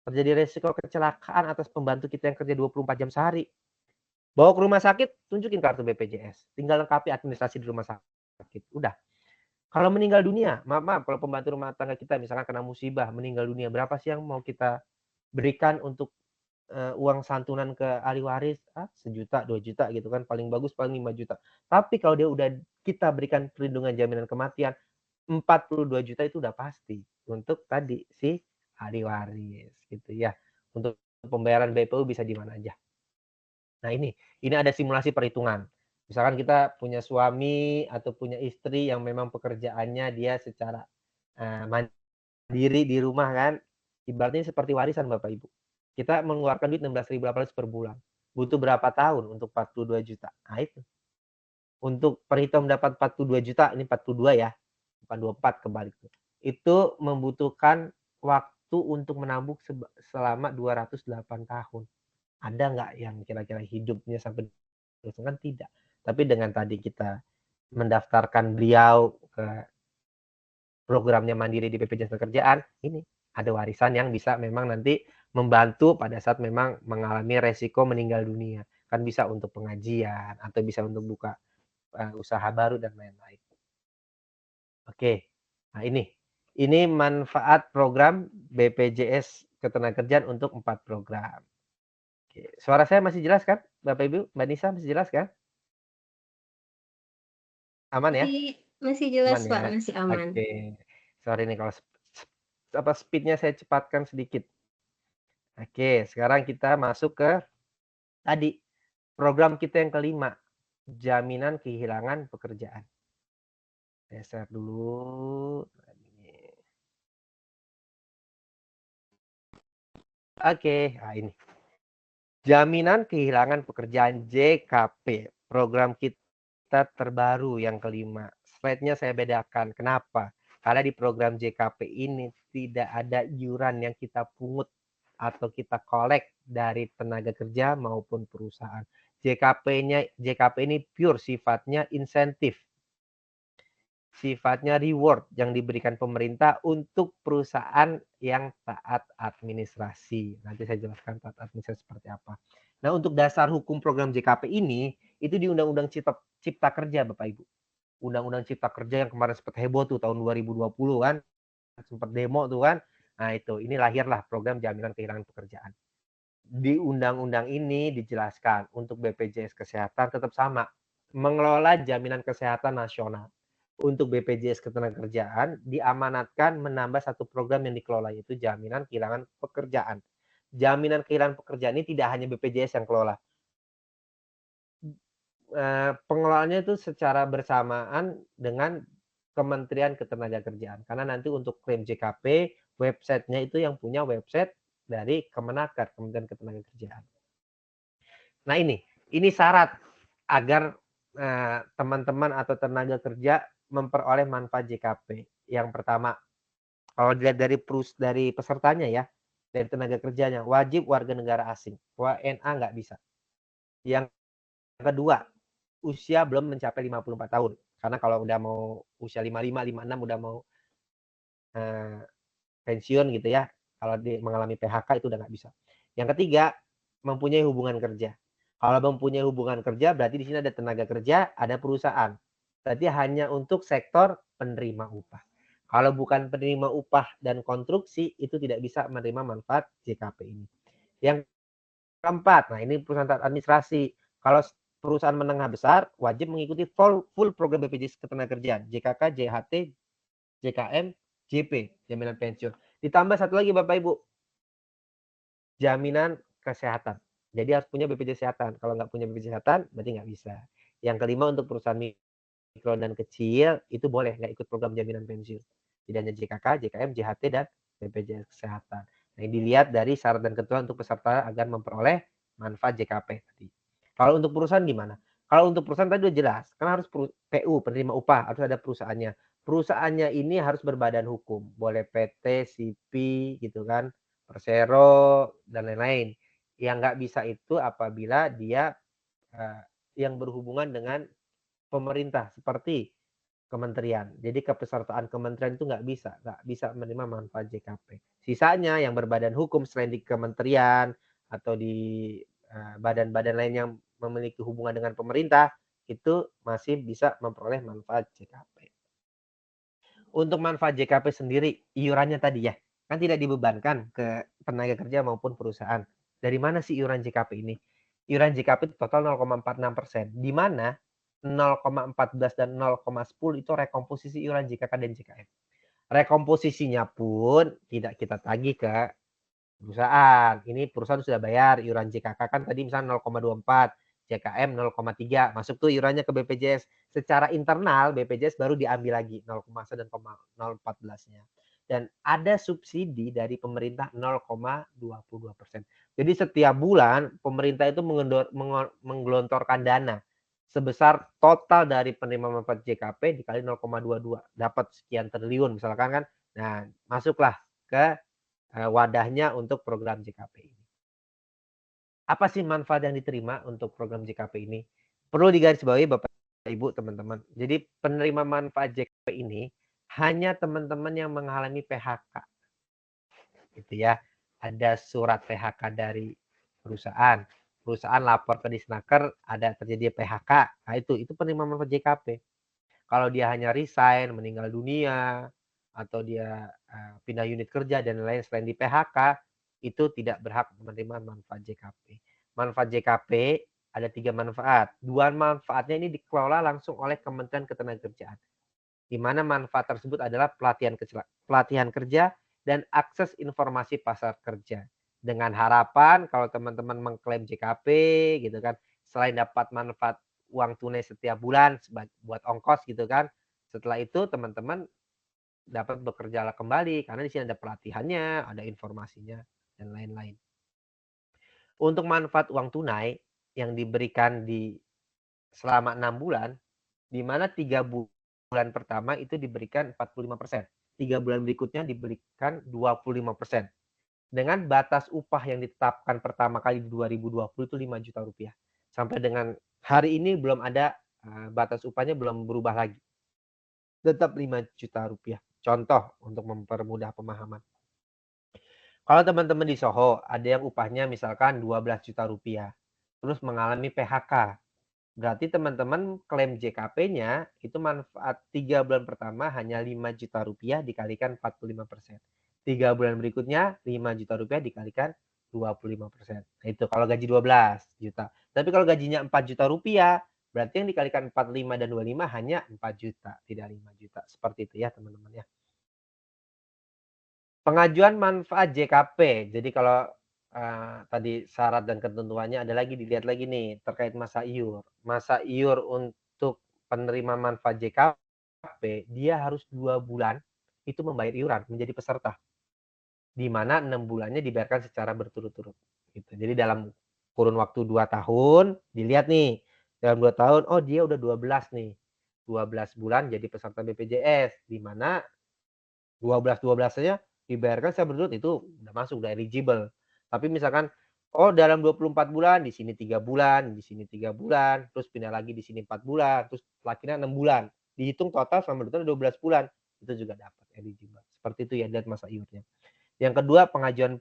Terjadi resiko kecelakaan atas pembantu kita yang kerja 24 jam sehari. Bawa ke rumah sakit, tunjukin kartu BPJS. Tinggal lengkapi administrasi di rumah sakit. Udah. Kalau meninggal dunia, maaf, kalau pembantu rumah tangga kita misalkan kena musibah, meninggal dunia, berapa sih yang mau kita berikan untuk uang santunan ke ahli waris? Sejuta, 2 juta gitu kan. Paling bagus paling 5 juta. Tapi kalau dia udah kita berikan perlindungan jaminan kematian, 42 juta itu udah pasti untuk tadi si ahli waris gitu ya. Untuk pembayaran BPU bisa di mana aja. Nah ini ada simulasi perhitungan. Misalkan kita punya suami atau punya istri yang memang pekerjaannya dia secara mandiri di rumah kan, ibaratnya seperti warisan Bapak Ibu. Kita mengeluarkan duit 16.800 per bulan. Butuh berapa tahun untuk 42 juta? Nah itu. Untuk perhitung dapat 42 juta, ini 42 ya, bukan 24 kebalik. Itu membutuhkan waktu untuk menabung selama 208 tahun. Ada nggak yang kira-kira hidupnya sampai kan tidak. Tapi dengan tadi kita mendaftarkan beliau ke programnya Mandiri di BPJS Ketenagakerjaan, ini ada warisan yang bisa memang nanti membantu pada saat memang mengalami resiko meninggal dunia. Kan bisa untuk pengajian atau bisa untuk buka usaha baru dan lain-lain. Oke, nah ini manfaat program BPJS Ketenagakerjaan untuk 4 program. Oke, suara saya masih jelas kan, Bapak Ibu, Mbak Nisa masih jelas kan? Aman ya? Masih jelas, Aman Pak, ya? masih aman. Oke, sorry nih kalau speed-nya saya cepatkan sedikit. Oke, sekarang kita masuk ke tadi program kita yang kelima, jaminan kehilangan pekerjaan. Geser dulu. Oke, nah ini. Jaminan kehilangan pekerjaan JKP, program kita terbaru yang kelima. Slide-nya saya bedakan. Kenapa? Karena di program JKP ini tidak ada iuran yang kita pungut atau kita kolek dari tenaga kerja maupun perusahaan. JKP ini pure sifatnya insentif, sifatnya reward yang diberikan pemerintah untuk perusahaan yang taat administrasi. Nanti saya jelaskan taat administrasi seperti apa. Nah, untuk dasar hukum program JKP ini, itu di Undang-Undang Cipta Kerja, Bapak Ibu. Undang-Undang Cipta Kerja yang kemarin sempat heboh tuh tahun 2020 kan, sempat demo tuh kan. Nah, ini lahirlah program jaminan kehilangan pekerjaan. Di undang-undang ini dijelaskan untuk BPJS Kesehatan tetap sama, mengelola jaminan kesehatan nasional. Untuk BPJS Ketenagakerjaan diamanatkan menambah satu program yang dikelola, yaitu jaminan kehilangan pekerjaan. Jaminan kehilangan pekerjaan ini tidak hanya BPJS yang kelola. Pengelolaannya itu secara bersamaan dengan Kementerian Ketenagakerjaan. Karena nanti untuk klaim JKP, websitenya itu yang punya website dari Kemenaker, Kementerian Ketenagakerjaan. Nah ini syarat agar teman-teman atau tenaga kerja memperoleh manfaat JKP. Yang pertama, kalau dilihat dari pesertanya ya, dari tenaga kerjanya, wajib warga negara asing. WNA nggak bisa. Yang kedua, usia belum mencapai 54 tahun. Karena kalau udah mau usia 55, 56 udah mau pensiun gitu ya, kalau mengalami PHK itu udah nggak bisa. Yang ketiga, mempunyai hubungan kerja. Kalau mempunyai hubungan kerja berarti di sini ada tenaga kerja, ada perusahaan. Berarti hanya untuk sektor penerima upah. Kalau bukan penerima upah dan konstruksi itu tidak bisa menerima manfaat JKP ini. Yang keempat, nah ini perusahaan administrasi. Kalau perusahaan menengah besar wajib mengikuti full program BPJS Ketenagakerjaan, JKK, JHT, JKM, JP, jaminan pensiun. Ditambah satu lagi Bapak Ibu, jaminan kesehatan. Jadi harus punya BPJS Kesehatan. Kalau nggak punya BPJS Kesehatan, berarti nggak bisa. Yang kelima untuk perusahaan mikro dan kecil, itu boleh nggak ikut program jaminan pensiun. Tidak hanya JKK, JKM, JHT, dan BPJS Kesehatan. Nah, ini dilihat dari syarat dan ketentuan untuk peserta agar memperoleh manfaat JKP tadi. Kalau untuk perusahaan gimana? Kalau untuk perusahaan tadi udah jelas, karena harus PU, penerima upah, harus ada perusahaannya. Perusahaannya ini harus berbadan hukum, boleh PT, SIPI, gitu kan, Persero, dan lain-lain. Yang nggak bisa itu apabila dia yang berhubungan dengan pemerintah seperti kementerian. Jadi kepesertaan kementerian itu nggak bisa menerima manfaat JKP. Sisanya yang berbadan hukum selain di kementerian atau di badan-badan lain yang memiliki hubungan dengan pemerintah itu masih bisa memperoleh manfaat JKP. Untuk manfaat JKP sendiri, iurannya tadi ya, kan tidak dibebankan ke tenaga kerja maupun perusahaan. Dari mana sih iuran JKP ini? Iuran JKP total 0,46%, di mana 0,14 dan 0,10 itu rekomposisi iuran JKK dan JKM. Rekomposisinya pun tidak kita tagih ke perusahaan. Ini perusahaan sudah bayar iuran JKK kan tadi misalnya 0,24, JKM 0,3, masuk tuh iurannya ke BPJS. Secara internal BPJS baru diambil lagi 0,1 dan 0,14-nya. Dan ada subsidi dari pemerintah 0,22%. Jadi setiap bulan pemerintah itu menggelontorkan dana sebesar total dari penerima manfaat JKP dikali 0,22, dapat sekian triliun misalkan kan. Nah, masuklah ke wadahnya untuk program JKP ini. Apa sih manfaat yang diterima untuk program JKP ini? Perlu digarisbawahi Bapak Ibu teman-teman. Jadi penerima manfaat JKP ini hanya teman-teman yang mengalami PHK. Gitu ya. Ada surat PHK dari perusahaan. Perusahaan lapor ke Disnaker ada terjadi PHK. Nah itu penerima manfaat JKP. Kalau dia hanya resign, meninggal dunia, atau dia pindah unit kerja dan lain selain di PHK, itu tidak berhak menerima manfaat JKP. Manfaat JKP ada 3 manfaat. 2 manfaatnya ini dikelola langsung oleh Kementerian Ketenagakerjaan. Di mana manfaat tersebut adalah pelatihan kerja dan akses informasi pasar kerja. Dengan harapan kalau teman-teman mengklaim JKP gitu kan, selain dapat manfaat uang tunai setiap bulan buat ongkos gitu kan, setelah itu teman-teman dapat bekerja kembali karena di sini ada pelatihannya, ada informasinya dan lain-lain. Untuk manfaat uang tunai yang diberikan selama 6 bulan, di mana 3 bulan pertama itu diberikan 45%, 3 bulan berikutnya diberikan 25%. Dengan batas upah yang ditetapkan pertama kali di 2020 itu Rp5.000.000. Sampai dengan hari ini belum ada, batas upahnya belum berubah lagi. Tetap Rp5.000.000. Contoh untuk mempermudah pemahaman. Kalau teman-teman di Soho ada yang upahnya misalkan Rp12.000.000, terus mengalami PHK. Berarti teman-teman klaim JKP-nya itu manfaat 3 bulan pertama hanya Rp5.000.000 dikalikan 45%. 3 bulan berikutnya Rp5.000.000 dikalikan 25%. Nah, itu kalau gaji 12 juta. Tapi kalau gajinya Rp4.000.000, berarti yang dikalikan 45 dan 25 hanya 4 juta, tidak 5 juta. Seperti itu ya teman-teman ya. Pengajuan manfaat JKP. Jadi kalau tadi syarat dan ketentuannya ada lagi dilihat lagi nih terkait masa iur. Masa iur untuk penerima manfaat JKP dia harus 2 bulan itu membayar iuran menjadi peserta. Di mana 6 bulannya dibayarkan secara berturut-turut. Gitu. Jadi dalam kurun waktu 2 tahun dilihat nih dalam 2 tahun oh dia udah 12 nih. 12 bulan jadi peserta BPJS di mana 12-12-nya dibayarkan secara berturut itu udah masuk, udah eligible. Tapi misalkan, oh dalam 24 bulan, di sini 3 bulan, di sini 3 bulan, terus pindah lagi di sini 4 bulan, terus akhirnya 6 bulan. Dihitung total selama berturut 12 bulan, itu juga dapat eligible. Seperti itu ya, lihat masa iurnya. Yang kedua, pengajuan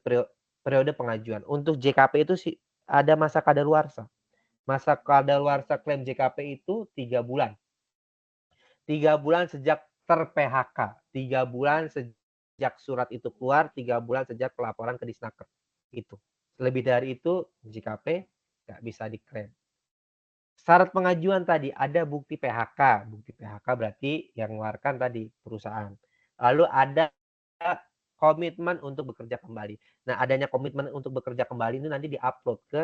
periode pengajuan. Untuk JKP itu sih ada masa kadaluarsa. Masa kadaluarsa klaim JKP itu 3 bulan. 3 bulan sejak ter-PHK, 3 bulan sejak surat itu keluar, 3 bulan sejak pelaporan ke Disnaker. Itu. Lebih dari itu JKP nggak bisa diklaim. Syarat pengajuan tadi ada bukti PHK. Bukti PHK berarti yang mengeluarkan tadi perusahaan. Lalu ada komitmen untuk bekerja kembali. Nah, adanya komitmen untuk bekerja kembali ini nanti diupload ke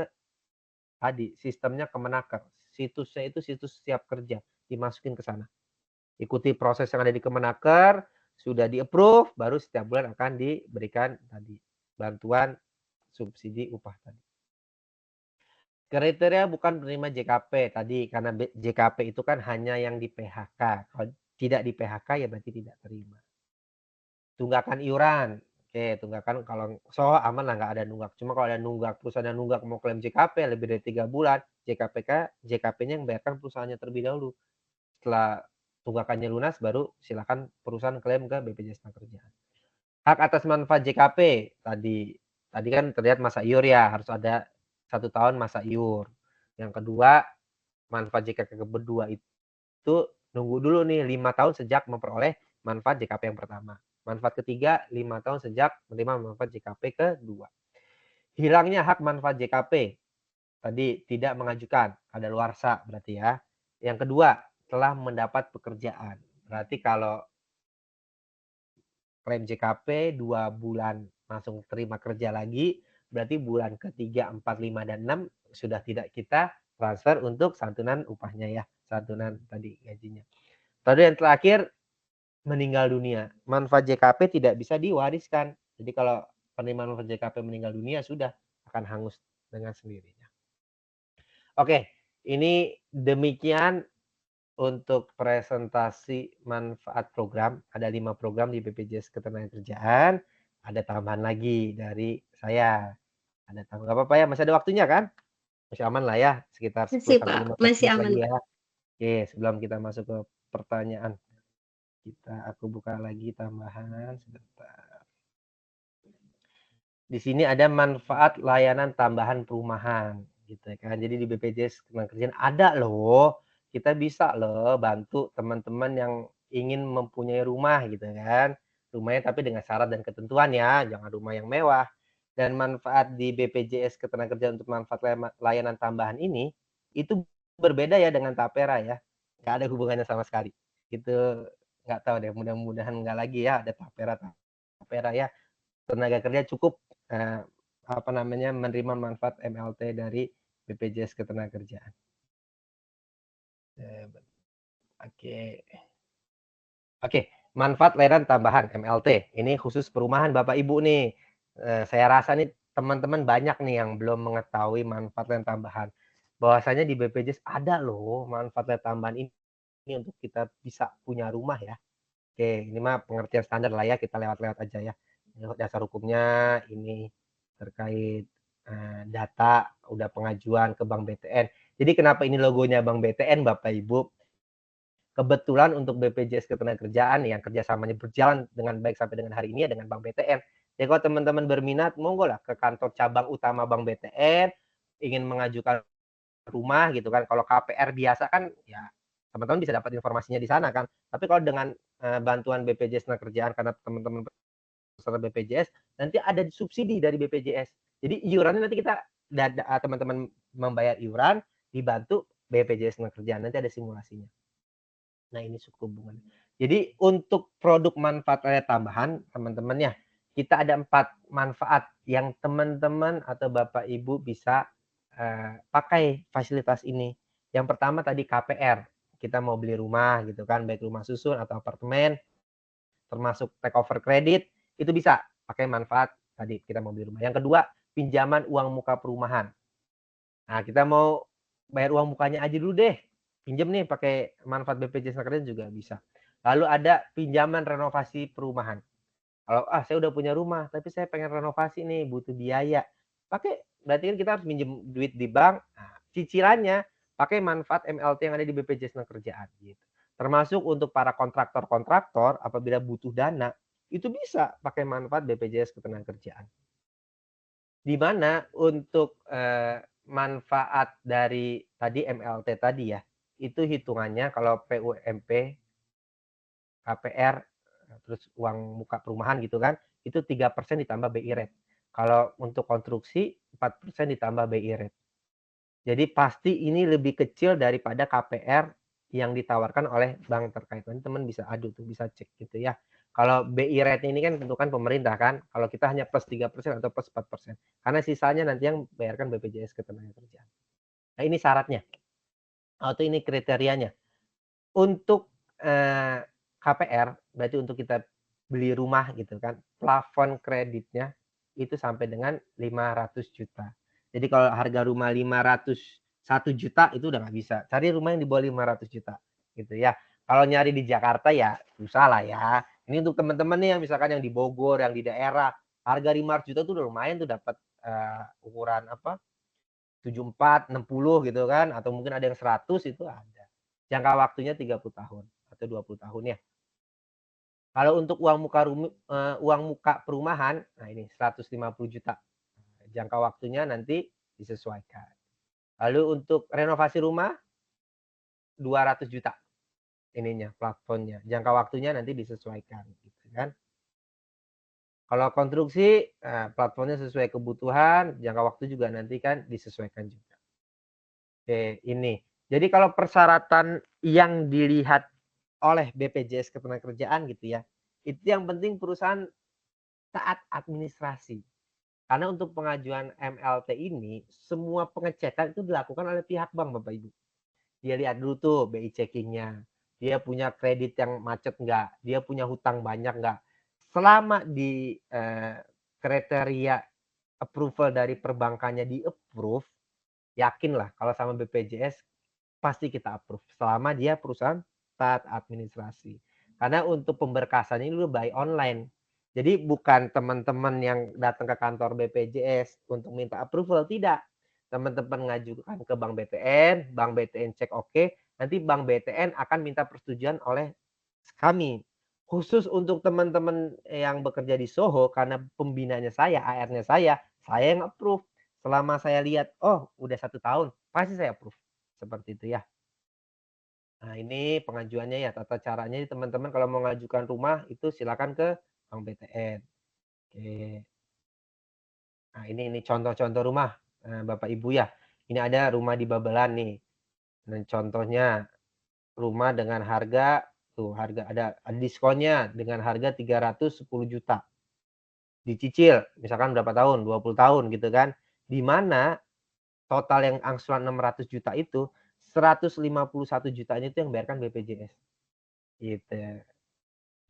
tadi sistemnya Kemenaker. Situsnya itu situs siap kerja, dimasukin ke sana. Ikuti proses yang ada di Kemenaker, sudah di-approve, baru setiap bulan akan diberikan tadi bantuan subsidi upah tadi. Kriteria bukan penerima JKP tadi karena JKP itu kan hanya yang di PHK. Kalau tidak di PHK ya berarti tidak terima. Tunggakan iuran. Oke, tunggakan kalau aman lah nggak ada nunggak. Cuma kalau ada nunggak, perusahaan yang nunggak mau klaim JKP lebih dari 3 bulan, JKP-nya yang bayarkan perusahaannya terlebih dahulu. Setelah tunggakannya lunas baru silakan perusahaan klaim ke BPJS Tenagakerjaan. Hak atas manfaat JKP tadi kan terlihat masa iur ya, harus ada 1 tahun masa iur. Yang kedua, manfaat JKP kedua itu nunggu dulu nih 5 tahun sejak memperoleh manfaat JKP yang pertama. Manfaat ketiga 5 tahun sejak menerima manfaat JKP kedua. Hilangnya hak manfaat JKP tadi tidak mengajukan, kadaluarsa berarti ya. Yang kedua, telah mendapat pekerjaan. Berarti kalau klaim JKP 2 bulan langsung terima kerja lagi, berarti bulan ketiga, 4, 5, dan 6 sudah tidak kita transfer untuk santunan upahnya ya, santunan tadi gajinya. Tadi yang terakhir, meninggal dunia. Manfaat JKP tidak bisa diwariskan. Jadi kalau penerima manfaat JKP meninggal dunia sudah akan hangus dengan sendirinya. Oke, ini demikian untuk presentasi manfaat program. Ada 5 program di BPJS Ketenagakerjaan. Ada tambahan lagi dari saya. Ada tambahan, nggak apa-apa ya, masih ada waktunya kan? Masih aman lah ya, sekitar 10 Masih, sampai Pak, 15 masih menit aman, lagi Pak. ya. Oke, sebelum kita masuk ke pertanyaan. Aku buka lagi tambahan sebentar. Di sini ada manfaat layanan tambahan perumahan gitu kan. Jadi di BPJS Ketenagakerjaan ada loh. Kita bisa loh bantu teman-teman yang ingin mempunyai rumah gitu kan. Rumahnya tapi dengan syarat dan ketentuan ya, jangan rumah yang mewah. Dan manfaat di BPJS Ketenagakerjaan untuk manfaat layanan tambahan ini itu berbeda ya dengan Tapera ya. Nggak ada hubungannya sama sekali. Itu nggak tahu deh, mudah-mudahan nggak lagi ya ada Tapera ya. Tenaga kerja cukup menerima manfaat MLT dari BPJS Ketenagakerjaan. Oke. Oke, manfaat layanan tambahan MLT. Ini khusus perumahan Bapak Ibu nih. Saya rasa nih teman-teman banyak nih yang belum mengetahui manfaat layanan tambahan. Bahwasanya di BPJS ada loh manfaat layanan tambahan ini untuk kita bisa punya rumah ya. Oke, ini mah pengertian standar lah ya, kita lewat-lewat aja ya. Dasar hukumnya ini terkait data udah pengajuan ke Bank BTN. Jadi kenapa ini logonya Bank BTN Bapak Ibu? Kebetulan untuk BPJS Ketenagakerjaan yang kerjasamanya berjalan dengan baik sampai dengan hari ini ya dengan Bank BTN. Jadi kalau teman-teman berminat, monggo lah ke kantor cabang utama Bank BTN, ingin mengajukan rumah gitu kan. Kalau KPR biasa kan ya teman-teman bisa dapat informasinya di sana kan. Tapi kalau dengan bantuan BPJS Ketenagakerjaan karena teman-teman peserta BPJS, nanti ada subsidi dari BPJS. Jadi iurannya nanti kita teman-teman membayar iuran dibantu BPJS Ketenagakerjaan. Nanti ada simulasinya. Nah, ini suku bunga. Jadi untuk produk manfaat layanan tambahan, teman-teman ya, kita ada 4 manfaat yang teman-teman atau Bapak Ibu bisa pakai fasilitas ini. Yang pertama tadi KPR, kita mau beli rumah gitu kan, baik rumah susun atau apartemen, termasuk take over kredit, itu bisa pakai manfaat tadi kita mau beli rumah. Yang kedua, pinjaman uang muka perumahan. Nah, kita mau bayar uang mukanya aja dulu deh. Pinjam nih pakai manfaat BPJS Ketenagakerjaan juga bisa. Lalu ada pinjaman renovasi perumahan. Kalau saya udah punya rumah, tapi saya pengen renovasi nih, butuh biaya. Berarti kan kita harus minjem duit di bank. Nah, cicilannya pakai manfaat MLT yang ada di BPJS Ketenagakerjaan gitu. Termasuk untuk para kontraktor-kontraktor apabila butuh dana, itu bisa pakai manfaat BPJS Ketenagakerjaan. Di mana untuk manfaat dari tadi MLT tadi ya, itu hitungannya kalau PUMP, KPR, terus uang muka perumahan gitu kan, itu 3% ditambah BI rate. Kalau untuk konstruksi 4% ditambah BI rate. Jadi pasti ini lebih kecil daripada KPR yang ditawarkan oleh bank terkait. Nanti teman bisa adu tuh, bisa cek gitu ya. Kalau BI rate ini kan tentukan pemerintah kan. Kalau kita hanya plus 3% atau plus 4%. Karena sisanya nanti yang bayarkan BPJS Ketenagakerjaan. Nah, ini syaratnya. Atau ini kriterianya. Untuk KPR, berarti untuk kita beli rumah gitu kan, plafon kreditnya itu sampai dengan 500 juta. Jadi kalau harga rumah 501 juta itu udah nggak bisa. Cari rumah yang di bawah 500 juta gitu ya. Kalau nyari di Jakarta ya susah lah ya. Ini untuk teman-teman nih yang misalkan yang di Bogor, yang di daerah, harga 500 juta tuh udah lumayan tuh dapat ukuran apa 74, 60 gitu kan, atau mungkin ada yang 100 itu ada. Jangka waktunya 30 tahun atau 20 tahun ya. Kalau untuk uang muka perumahan, nah ini 150 juta. Jangka waktunya nanti disesuaikan. Lalu untuk renovasi rumah 200 juta ininya plafonnya. Jangka waktunya nanti disesuaikan gitu kan. Kalau konstruksi plafonnya sesuai kebutuhan, jangka waktu juga nanti kan disesuaikan juga. Oke, ini. Jadi kalau persyaratan yang dilihat oleh BPJS Ketenagakerjaan gitu ya, itu yang penting perusahaan taat administrasi. Karena untuk pengajuan MLT ini, semua pengecekan itu dilakukan oleh pihak bank, Bapak Ibu. Dia lihat dulu tuh BI checkingnya. Dia punya kredit yang macet nggak? Dia punya hutang banyak nggak? Selama di kriteria approval dari perbankannya di approve, yakinlah kalau sama BPJS pasti kita approve selama dia perusahaan taat administrasi. Karena untuk pemberkasannya ini udah by online. Jadi bukan teman-teman yang datang ke kantor BPJS untuk minta approval, tidak. Teman-teman ngajukan ke Bank BTN cek oke, nanti Bank BTN akan minta persetujuan oleh kami. Khusus untuk teman-teman yang bekerja di Soho, karena pembinanya saya, AR-nya saya yang approve. Selama saya lihat, oh udah 1 tahun, pasti saya approve. Seperti itu ya. Nah, ini pengajuannya ya, tata caranya teman-teman kalau mau mengajukan rumah itu silakan ke Bank BTN. Oke. Nah, ini contoh-contoh rumah Bapak Ibu ya. Ini ada rumah di Babelan nih. Dan contohnya rumah dengan harga tuh harga ada diskonnya dengan harga 310 juta. dicicil misalkan berapa tahun, 20 tahun gitu kan. Di mana total yang angsuran 600 juta itu 151 jutanya itu yang bayarkan BPJS. Gitu.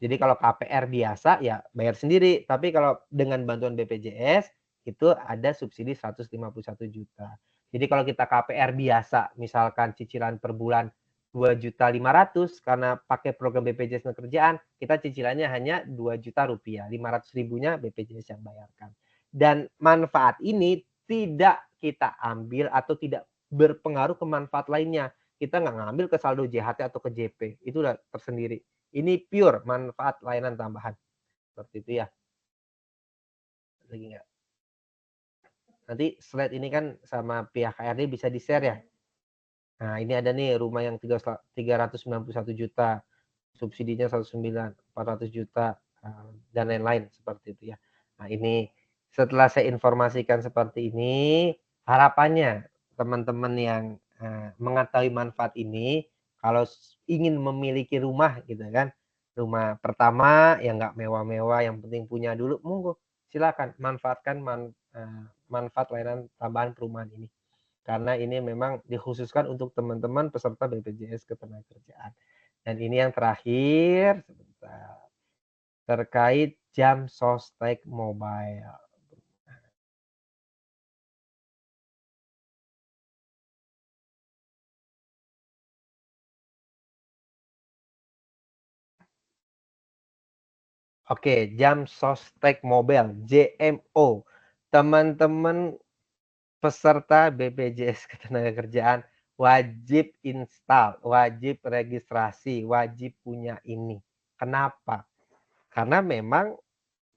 Jadi kalau KPR biasa ya bayar sendiri, tapi kalau dengan bantuan BPJS itu ada subsidi 151 juta. Jadi kalau kita KPR biasa misalkan cicilan per bulan 2.500.000 karena pakai program BPJS Ketenagakerjaan, kita cicilannya hanya 2 juta rupiah, 500 ribunya BPJS yang bayarkan. Dan manfaat ini tidak kita ambil atau tidak berpengaruh ke manfaat lainnya. Kita nggak ngambil ke saldo JHT atau ke JP, itu udah tersendiri. Ini pure manfaat layanan tambahan. Seperti itu ya. Lagi nggak? Nanti slide ini kan sama pihak HRD bisa di-share ya. Nah, ini ada nih rumah yang 391 juta, subsidinya 400 juta, dan lain-lain seperti itu ya. Nah, ini setelah saya informasikan seperti ini, harapannya teman-teman yang mengetahui manfaat ini, kalau ingin memiliki rumah gitu kan, rumah pertama yang nggak mewah-mewah, yang penting punya dulu, monggo silakan manfaatkan manfaat layanan tambahan perumahan ini. Karena ini memang dikhususkan untuk teman-teman peserta BPJS Ketenagakerjaan. Dan ini yang terakhir, sebentar, terkait jam sostek mobile. Oke, jam sostek mobile, JMO. Teman-teman peserta BPJS Ketenagakerjaan wajib install, wajib registrasi, wajib punya ini. Kenapa? Karena memang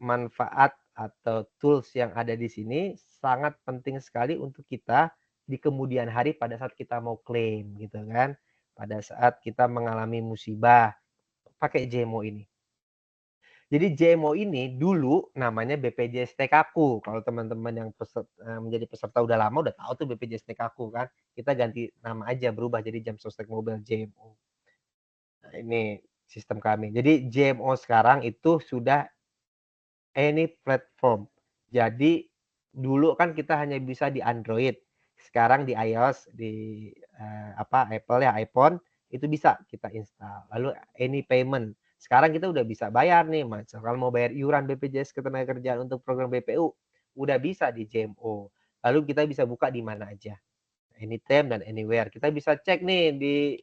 manfaat atau tools yang ada di sini sangat penting sekali untuk kita di kemudian hari pada saat kita mau klaim gitu kan. Pada saat kita mengalami musibah, pakai JMO ini. Jadi JMO ini dulu namanya BPJS TKKU. Kalau teman-teman yang menjadi peserta udah lama udah tahu tuh BPJS TKKU kan. Kita ganti nama aja, berubah jadi Jam Sostek Mobile JMO. Nah, ini sistem kami. Jadi JMO sekarang itu sudah any platform. Jadi dulu kan kita hanya bisa di Android. Sekarang di iOS, di Apple ya, iPhone itu bisa kita install. Lalu any payment. Sekarang kita udah bisa bayar nih, Mas. Kalau mau bayar iuran BPJS Ketenagakerjaan untuk program BPU, udah bisa di JMO. Lalu kita bisa buka di mana aja. Anytime dan anywhere. Kita bisa cek nih di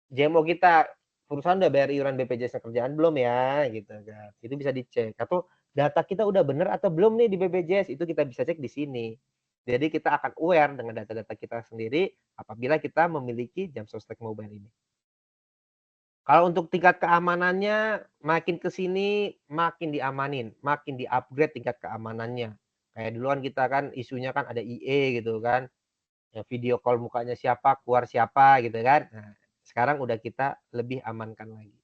JMO kita, perusahaan udah bayar iuran BPJS Ketenagakerjaan belum ya, gitu kan. Itu bisa dicek. Atau data kita udah bener atau belum nih di BPJS, itu kita bisa cek di sini. Jadi kita akan aware dengan data-data kita sendiri apabila kita memiliki jam sostek mobile ini. Kalau untuk tingkat keamanannya makin ke sini makin diamanin, makin di-upgrade tingkat keamanannya. Kayak duluan kita kan isunya kan ada IE gitu kan. Ya video call mukanya siapa, keluar siapa gitu kan. Nah, sekarang udah kita lebih amankan lagi.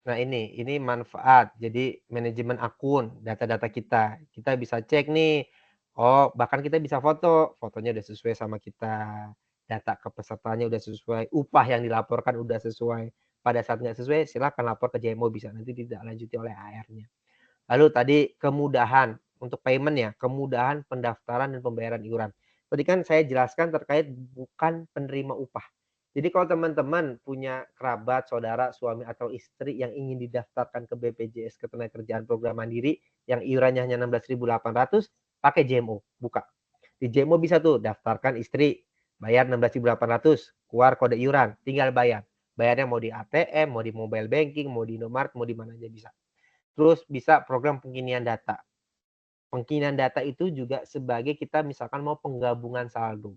Nah ini manfaat. Jadi manajemen akun, data-data kita. Kita bisa cek nih. Oh, bahkan kita bisa foto. Fotonya udah sesuai sama kita. Data kepesertanya udah sesuai. Upah yang dilaporkan udah sesuai. Pada saat nggak sesuai, silakan lapor ke JMO bisa. Nanti tidak lanjuti oleh AR-nya. Lalu tadi kemudahan untuk payment ya, kemudahan pendaftaran dan pembayaran iuran. Tadi kan saya jelaskan terkait bukan penerima upah. Jadi kalau teman-teman punya kerabat, saudara, suami atau istri yang ingin didaftarkan ke BPJS Ketenagakerjaan Program Mandiri yang iurannya hanya 16.800, pakai JMO, buka. Di JMO bisa tuh daftarkan istri, bayar 16.800, keluar kode iuran, tinggal bayar. Bayarnya mau di ATM, mau di mobile banking, mau di Indomaret, mau di mana aja bisa. Terus bisa program penginian data. Pengkinian data itu juga sebagai kita misalkan mau penggabungan saldo.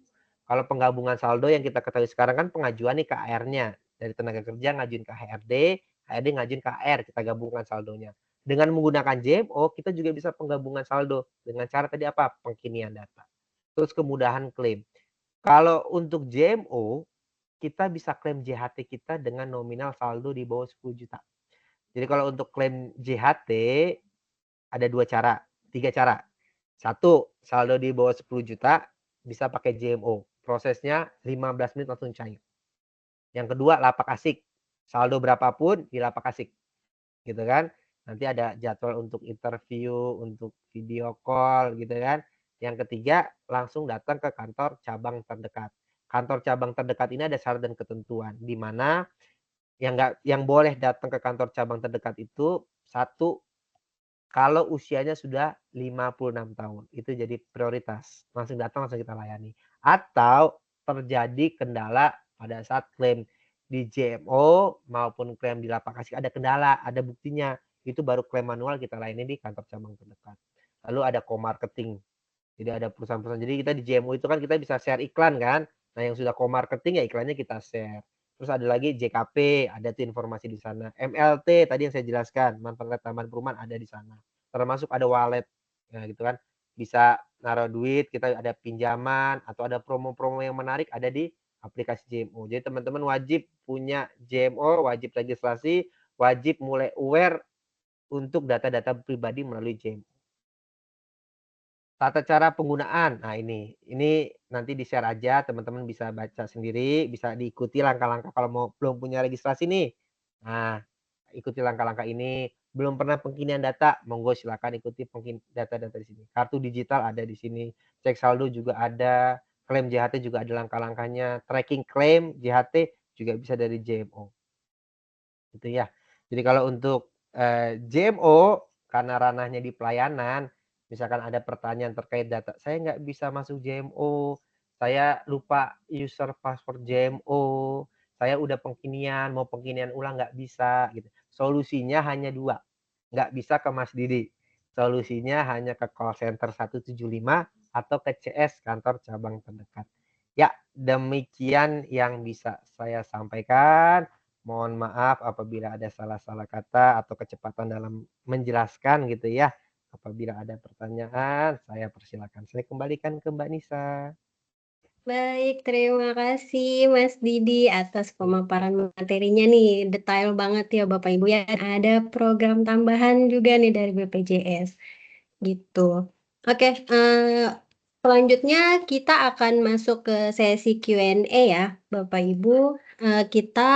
Kalau penggabungan saldo yang kita ketahui sekarang kan pengajuan nih ke AR-nya. Dari tenaga kerja ngajuin ke HRD, HRD ngajuin ke AR, kita gabungkan saldonya. Dengan menggunakan JMO, kita juga bisa penggabungan saldo. Dengan cara tadi apa? Pengkinian data. Terus kemudahan klaim. Kalau untuk JMO, kita bisa klaim JHT kita dengan nominal saldo di bawah 10 juta. Jadi kalau untuk klaim JHT, ada 2 cara, 3 cara. Satu, saldo di bawah 10 juta bisa pakai JMO. Prosesnya 15 menit langsung cair. Yang kedua, lapak asik. Saldo berapapun di lapak asik. Gitu kan. Nanti ada jadwal untuk interview, untuk video call gitu kan. Yang ketiga, langsung datang ke kantor cabang terdekat. Kantor cabang terdekat ini ada syarat dan ketentuan di mana yang boleh datang ke kantor cabang terdekat itu satu, kalau usianya sudah 56 tahun, itu jadi prioritas. Langsung datang, langsung kita layani. Atau terjadi kendala pada saat klaim di JMO maupun klaim di lapak kasih ada kendala, ada buktinya. Itu baru klaim manual kita layani di kantor cabang terdekat. Lalu ada co-marketing. Jadi ada perusahaan-perusahaan. Jadi kita di JMO itu kan kita bisa share iklan kan. Nah, yang sudah co-marketing ya iklannya kita share. Terus ada lagi JKP, ada tuh informasi di sana. MLT tadi yang saya jelaskan, manfaat taman perumahan ada di sana. Termasuk ada wallet. Nah, gitu kan. Bisa naruh duit, kita ada pinjaman atau ada promo-promo yang menarik ada di aplikasi JMO. Jadi teman-teman wajib punya JMO, wajib registrasi, wajib mulai aware untuk data-data pribadi melalui JMO. Tata cara penggunaan. Nah, ini nanti di-share aja, teman-teman bisa baca sendiri, bisa diikuti langkah-langkah kalau belum punya registrasi nih. Nah, ikuti langkah-langkah ini. Belum pernah pengkinian data, monggo silakan ikuti data-data di sini. Kartu digital ada di sini, cek saldo juga ada, klaim JHT juga ada langkah-langkahnya, tracking klaim JHT juga bisa dari JMO. Gitu ya. Jadi kalau untuk JMO karena ranahnya di pelayanan, misalkan ada pertanyaan terkait data, saya nggak bisa masuk JMO, saya lupa user password JMO, saya udah pengkinian, mau pengkinian ulang nggak bisa gitu. Solusinya hanya dua, nggak bisa ke Mas Didi. Solusinya hanya ke call center 175 atau ke CS kantor cabang terdekat. Ya, demikian yang bisa saya sampaikan. Mohon maaf apabila ada salah-salah kata atau kecepatan dalam menjelaskan gitu ya. Apabila ada pertanyaan, saya persilakan. Saya kembalikan ke Mbak Nisa. Baik, terima kasih Mas Didi atas pemaparan materinya nih, detail banget ya Bapak Ibu ya. Ada program tambahan juga nih dari BPJS, gitu. Oke, selanjutnya kita akan masuk ke sesi Q&A ya Bapak Ibu. Kita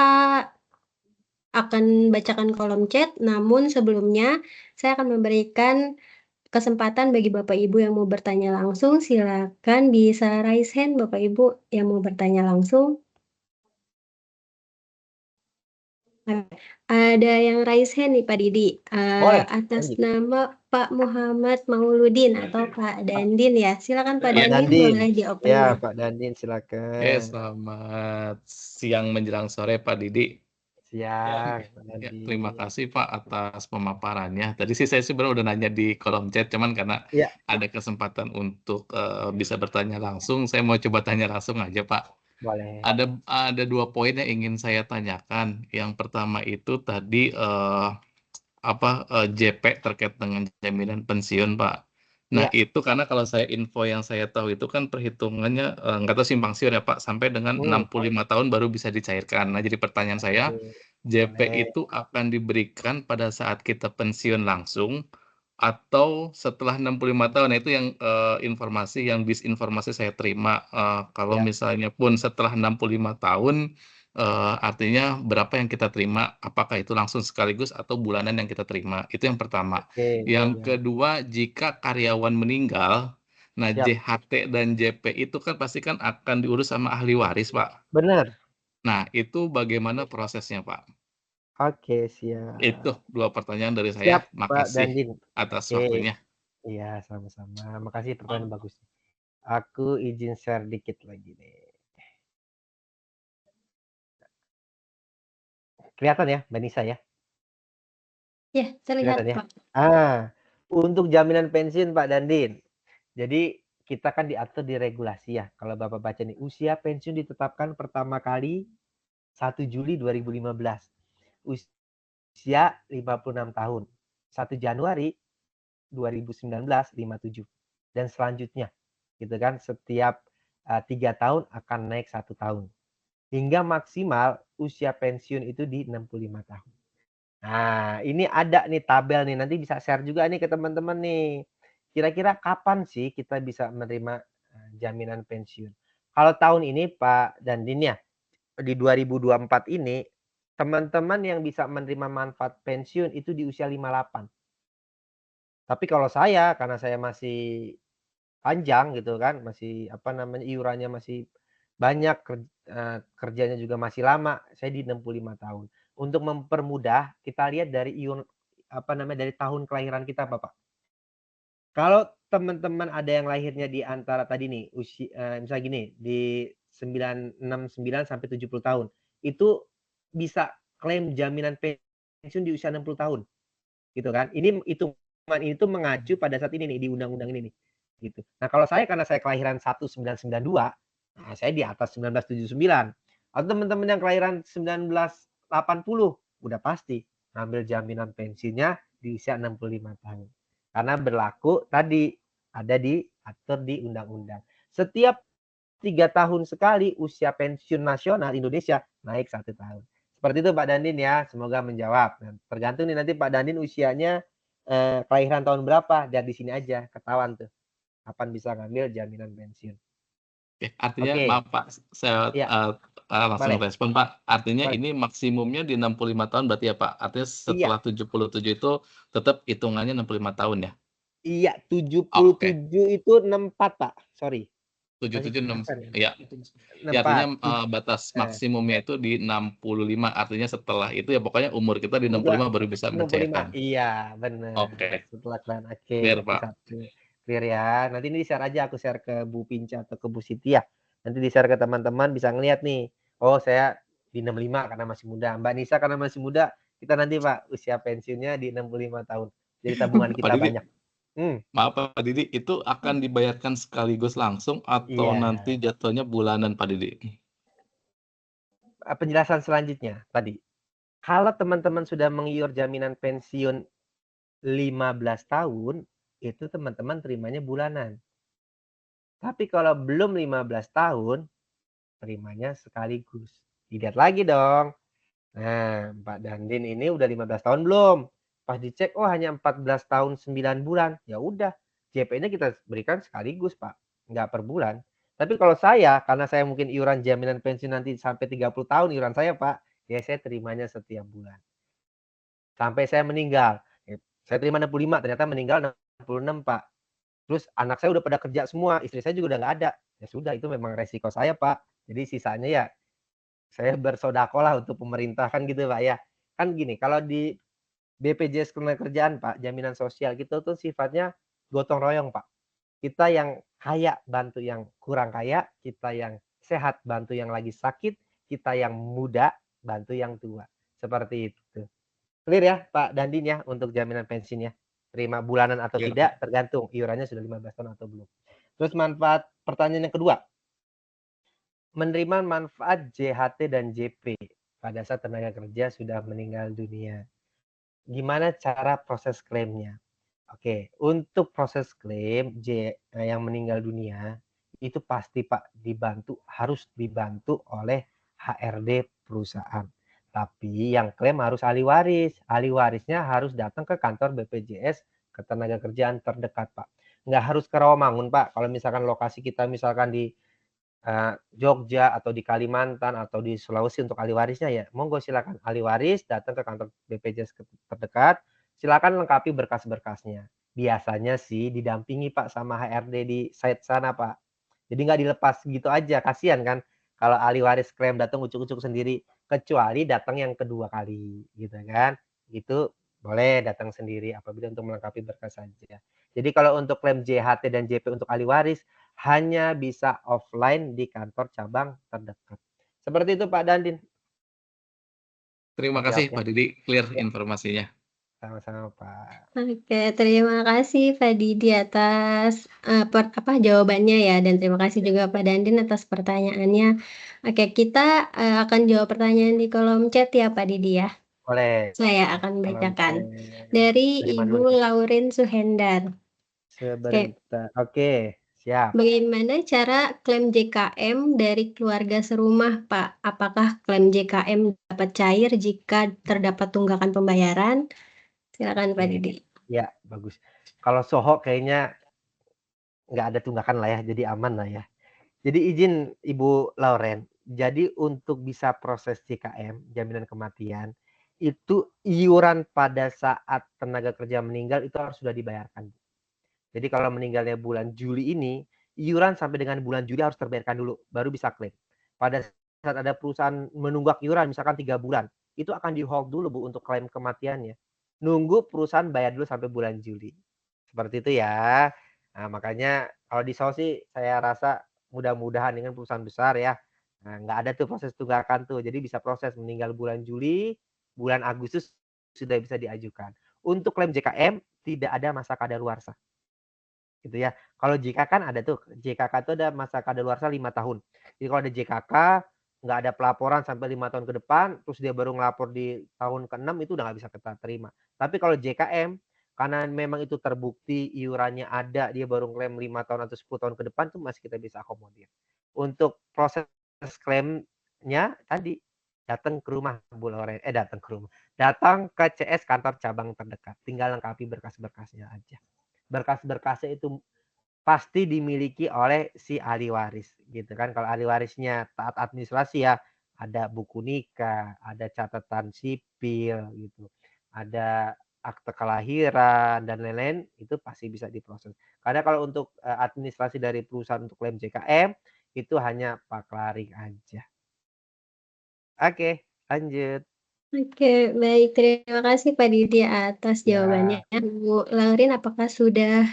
akan bacakan kolom chat, namun sebelumnya saya akan memberikan kesempatan bagi Bapak Ibu yang mau bertanya langsung, silakan bisa raise hand Bapak Ibu yang mau bertanya langsung. Ada yang raise hand nih Pak Didi, Boleh. atas Lanjut. nama Pak Muhammad Mauludin atau Pak Dandin ya. Silakan Pak Pak Dandin, Dandin. boleh di-open Ya, mic. Pak Dandin silakan. Selamat siang menjelang sore Pak Didi. Siang, Pak Ya, terima Dandin. kasih Pak atas pemaparannya. Tadi sih saya sebenarnya udah nanya di kolom chat, cuman karena Ya, ada kesempatan untuk bisa bertanya langsung, saya mau coba tanya langsung aja Pak. boleh. Ada 2 poin yang ingin saya tanyakan. Yang pertama itu tadi JP terkait dengan jaminan pensiun Pak. Nah Ya. itu karena kalau info yang saya tahu itu kan perhitungannya nggak tahu simpang siur ya Pak, sampai dengan 65 tahun baru bisa dicairkan. Nah jadi pertanyaan saya, JP Boleh. itu akan diberikan pada saat kita pensiun langsung atau setelah 65 tahun? Nah itu yang informasi yang disinformasi saya terima, kalau Ya. misalnya pun setelah 65 tahun, artinya berapa yang kita terima, apakah itu langsung sekaligus atau bulanan yang kita terima, itu yang pertama. Oke. Yang Ya. kedua, jika karyawan meninggal, nah Siap. JHT dan JP itu kan pasti kan akan diurus sama ahli waris, Pak. Benar. Nah, itu bagaimana prosesnya, Pak? Oke, siap. Itu 2 pertanyaan dari Siap, saya. Pak Makasih Dandin. atas Oke. waktunya. Iya, sama-sama. Makasih pertanyaan bagus. Aku izin share dikit lagi nih. Kelihatan ya, Mbak Nisa ya? Ya, terlihat Kelihatan ya? Pak. Untuk jaminan pensiun Pak Dandin. Jadi kita kan diatur di regulasi ya. Kalau Bapak baca nih, usia pensiun ditetapkan pertama kali 1 Juli 2015. Usia 56 tahun. 1 Januari 2019 57. Dan selanjutnya gitu kan setiap 3 tahun akan naik 1 tahun. Hingga maksimal usia pensiun itu di 65 tahun. Nah, ini ada nih tabel nih, nanti bisa share juga nih ke teman-teman nih. Kira-kira kapan sih kita bisa menerima jaminan pensiun? Kalau tahun ini Pak Dandin ya, di 2024 ini teman-teman yang bisa menerima manfaat pensiun itu di usia 58. Tapi kalau saya, karena saya masih panjang gitu kan, masih apa namanya, iurannya masih banyak, kerjanya juga masih lama, saya di 65 tahun. Untuk mempermudah, kita lihat dari apa namanya, dari tahun kelahiran kita, Bapak. Kalau teman-teman ada yang lahirnya di antara tadi nih, misalnya gini, di 969 sampai 70 tahun, itu bisa klaim jaminan pensiun di usia 60 tahun, gitu kan. Hitungan ini tuh mengacu pada saat ini nih, di undang-undang ini nih, gitu. Nah, kalau saya karena saya kelahiran 1992, nah saya di atas 1979. Atau teman-teman yang kelahiran 1980, udah pasti ngambil jaminan pensiunnya di usia 65 tahun. Karena berlaku tadi ada diatur di undang-undang. Setiap 3 tahun sekali usia pensiun nasional Indonesia naik 1 tahun. Seperti itu Pak Dandin ya, semoga menjawab. Nah, tergantung nih nanti Pak Dandin usianya kelahiran tahun berapa, lihat di sini aja ketahuan tuh kapan bisa ngambil jaminan pensiun. Oke, artinya Oke, maaf Pak, saya ya langsung boleh, respon Pak. Artinya boleh. ini maksimumnya di 65 tahun berarti ya Pak? Artinya Iya, setelah 77 itu tetap hitungannya 65 tahun ya? iya 77 Oke, itu 64 Pak, sorry. Masih 77 6 kan? ya. Ya artinya 64. batas maksimumnya itu di 65. Artinya setelah itu ya pokoknya umur kita di Udah 65 baru bisa 65. mencairkan. Iya, bener. Oke, Setelah kalian oke, clear berarti Pak. satu. Clear ya. Nanti ini share aja, aku share ke Bu Pinca atau ke Bu Siti ya. Nanti di-share ke teman-teman bisa ngeliat nih. Oh, saya di 65 karena masih muda. Mbak Nisa karena masih muda, kita nanti Pak usia pensiunnya di 65 tahun. Jadi tabungan Pak kita Didi, banyak. Hmm, maaf Pak Didi, itu akan dibayarkan sekaligus langsung atau iya. nanti jatuhnya bulanan Pak Didi? Penjelasan selanjutnya tadi. Kalau teman-teman sudah mengiur jaminan pensiun 15 tahun, itu teman-teman terimanya bulanan. Tapi kalau belum 15 tahun, terimanya sekaligus. Dilihat lagi dong. Nah, Pak Dandin ini udah 15 tahun belum? Pas dicek, oh hanya 14 tahun 9 bulan. Ya udah, JP-nya kita berikan sekaligus, Pak. Nggak per bulan. Tapi kalau saya, karena saya mungkin iuran jaminan pensiun nanti sampai 30 tahun iuran saya, Pak, ya saya terimanya setiap bulan. Sampai saya meninggal. Saya terima 65, ternyata meninggal 66, Pak. Terus anak saya udah pada kerja semua, istri saya juga udah nggak ada. Ya sudah, itu memang resiko saya, Pak. Jadi sisanya ya saya bersodakolah untuk pemerintah kan gitu, Pak ya. Kan gini, kalau di BPJS Ketenagakerjaan, Pak, jaminan sosial gitu tuh sifatnya gotong royong, Pak. Kita yang kaya bantu yang kurang kaya, kita yang sehat bantu yang lagi sakit, kita yang muda bantu yang tua. Seperti itu. Clear ya, Pak Dandin ya untuk jaminan pensiunnya. Terima bulanan atau Clear tidak Pak. tergantung iurannya sudah 15 tahun atau belum. Terus manfaat pertanyaan yang kedua, menerima manfaat JHT dan JP pada saat tenaga kerja sudah meninggal dunia. Gimana cara proses klaimnya? Oke, untuk proses klaim yang meninggal dunia itu pasti Pak harus dibantu oleh HRD perusahaan. Tapi yang klaim harus ahli waris. Ahli warisnya harus datang ke kantor BPJS Ketenagakerjaan terdekat, Pak. Nggak harus ke Rawamangun, Pak. Kalau misalkan lokasi kita misalkan di Jogja atau di Kalimantan atau di Sulawesi untuk ahli warisnya ya monggo silakan ahli waris datang ke kantor BPJS terdekat, silakan lengkapi berkas-berkasnya. Biasanya sih didampingi Pak sama HRD di site sana Pak. Jadi nggak dilepas gitu aja, kasihan kan kalau ahli waris klaim datang ucuk-ucuk sendiri, kecuali datang yang kedua kali gitu kan. Itu boleh datang sendiri apabila untuk melengkapi berkas saja. Jadi kalau untuk klaim JHT dan JP untuk ahli waris hanya bisa offline di kantor cabang terdekat. Seperti itu Pak Dandin. Terima kasih Jawabnya. Pak Didi, clear Ya, informasinya. sama-sama Pak. Oke, terima kasih Pak Didi atas jawabannya ya, dan terima kasih juga Pak Dandin atas pertanyaannya. Oke, kita akan jawab pertanyaan di kolom chat ya Pak Didi ya. Boleh. Saya akan Kalau bacakan dari dari mana dulu Ibu nih? Laurin Suhendar. Oke, Sebentar. Oke, siap. bagaimana cara klaim JKM dari keluarga serumah, Pak? Apakah klaim JKM dapat cair jika terdapat tunggakan pembayaran? Silakan Pak Oke. Didi. Ya, bagus. Kalau Soho kayaknya nggak ada tunggakan lah ya, jadi aman lah ya. Jadi izin Ibu Lauren, Jadi untuk bisa proses JKM, jaminan kematian, itu iuran pada saat tenaga kerja meninggal itu harus sudah dibayarkan. Jadi kalau meninggalnya bulan Juli ini, iuran sampai dengan bulan Juli harus terbayarkan dulu, baru bisa klaim. Pada saat ada perusahaan menunggak iuran, misalkan 3 bulan, itu akan di-hold dulu Bu untuk klaim kematiannya. Nunggu perusahaan bayar dulu sampai bulan Juli. Seperti itu ya. Nah, makanya kalau di Saus sih saya rasa mudah-mudahan dengan perusahaan besar ya. Nah, nggak ada tuh proses tunggakan tuh. Jadi bisa proses meninggal bulan Juli, bulan Agustus sudah bisa diajukan. Untuk klaim JKM tidak ada masa kadaluarsa. Gitu ya. Kalau JKK kan ada tuh, JKK itu ada masa kadaluarsa 5 tahun. Jadi kalau ada JKK, nggak ada pelaporan sampai 5 tahun ke depan, terus dia baru ngelapor di tahun ke-6 itu udah nggak bisa kita terima. Tapi kalau JKM, karena memang itu terbukti iurannya ada, dia baru klaim 5 tahun atau 10 tahun ke depan tuh masih kita bisa akomodir. Untuk proses klaimnya tadi datang ke rumah Bu Loren, datang ke rumah. Datang ke CS kantor cabang terdekat, tinggal lengkapi berkas-berkasnya aja. Berkas-berkasnya itu pasti dimiliki oleh si ahli waris gitu kan. Kalau ahli warisnya taat administrasi ya, ada buku nikah, ada catatan sipil gitu, ada akte kelahiran dan lain-lain, itu pasti bisa diproses. Karena kalau untuk administrasi dari perusahaan untuk klaim JKM itu hanya paklaring aja. Oke, lanjut. Oke, baik. Terima kasih Pak Didi atas Ya. jawabannya. Bu Laurin, apakah sudah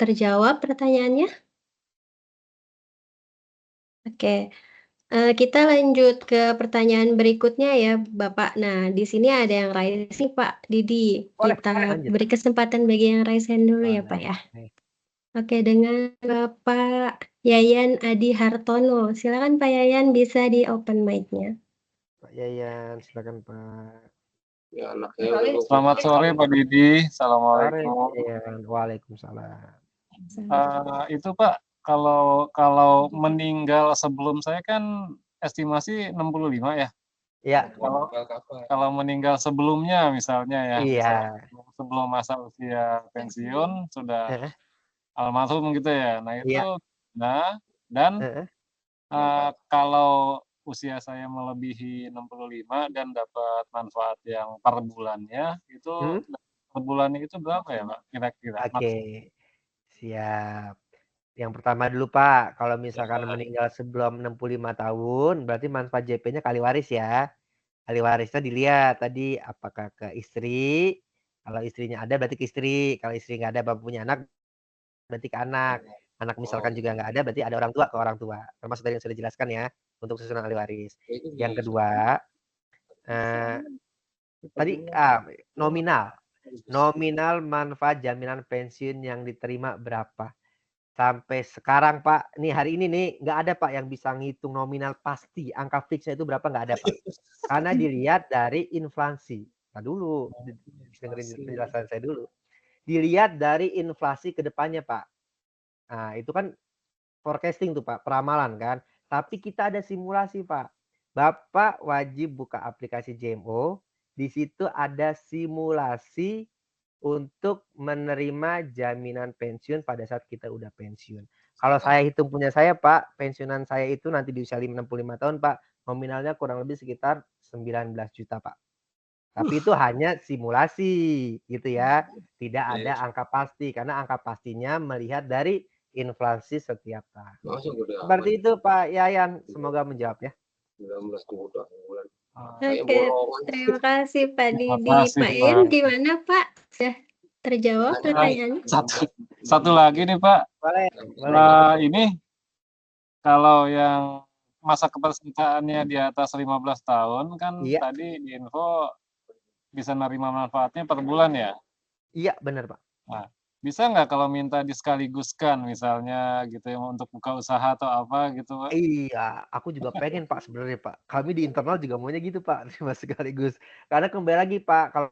terjawab pertanyaannya? Oke, kita lanjut ke pertanyaan berikutnya ya, Bapak. Nah, di sini ada yang raise nih, Pak Didi. Boleh, Kita lanjut. beri kesempatan bagi yang raise hand dulu ya, Pak ya. Boleh. Oke, dengan Bapak Yayan Adi Hartono. Silakan Pak Yayan, bisa di open mic-nya. Pak Yayan, silakan Pak. Selamat sore Pak Didi, Sore, Assalamualaikum. Pak Yayan. Waalaikumsalam. Itu Pak, kalau meninggal sebelum saya kan estimasi 65 ya. Ya, Kalau meninggal sebelumnya misalnya ya, iya. sebelum masa usia pensiun sudah Heeh, almarhum gitu ya. Nah itu, iya. dan Heeh. kalau usia saya melebihi 65 dan dapat manfaat yang per bulannya, itu Hmm? per bulannya itu berapa ya Pak kira-kira? Oke, siap. Yang pertama dulu Pak, kalau misalkan meninggal sebelum 65 tahun, berarti manfaat JP-nya kali waris ya. Kali warisnya dilihat tadi apakah ke istri, kalau istrinya ada berarti ke istri, kalau istri nggak ada bapak punya anak berarti ke anak. Anak misalkan juga nggak ada berarti ada orang tua ke orang tua. Termasuk tadi yang sudah dijelaskan ya untuk susunan ahli waris. Yang kedua, eh, tadi nominal. Nominal manfaat jaminan pensiun yang diterima berapa? Sampai sekarang Pak, nih hari ini nih nggak ada Pak yang bisa ngitung nominal pasti, angka fixnya itu berapa nggak ada Pak. Karena dilihat dari inflasi. Nah dulu, dengerin penjelasan saya dulu. Dilihat dari inflasi ke depannya Pak. Nah itu kan forecasting tuh Pak, peramalan kan. Tapi kita ada simulasi Pak. Bapak wajib buka aplikasi JMO. Di situ ada simulasi untuk menerima jaminan pensiun pada saat kita udah pensiun. Kalau saya hitung punya saya Pak, pensiunan saya itu nanti di usia 65 tahun Pak, nominalnya kurang lebih sekitar 19 juta Pak. Tapi itu hanya simulasi gitu ya. Tidak ada angka pasti karena angka pastinya melihat dari inflasi setiap tahun. Seperti itu Pak Yayan, semoga menjawab ya. Oke, terima kasih Pak Terima Didi. kasih, Pak Pak. Yayan gimana Pak? Sudah terjawab pertanyaannya? Satu lagi nih Pak, Boleh, boleh. ini kalau yang masa kepesertaannya di atas 15 tahun kan Iya, tadi di info bisa nerima manfaatnya per bulan ya. iya benar Pak. Nah, bisa nggak kalau minta diskaliguskan misalnya gitu ya untuk buka usaha atau apa gitu Pak? Iya, aku juga pengen Pak sebenarnya Pak. Kami di internal juga maunya gitu Pak, terima sekaligus. Karena kembali lagi Pak, kalau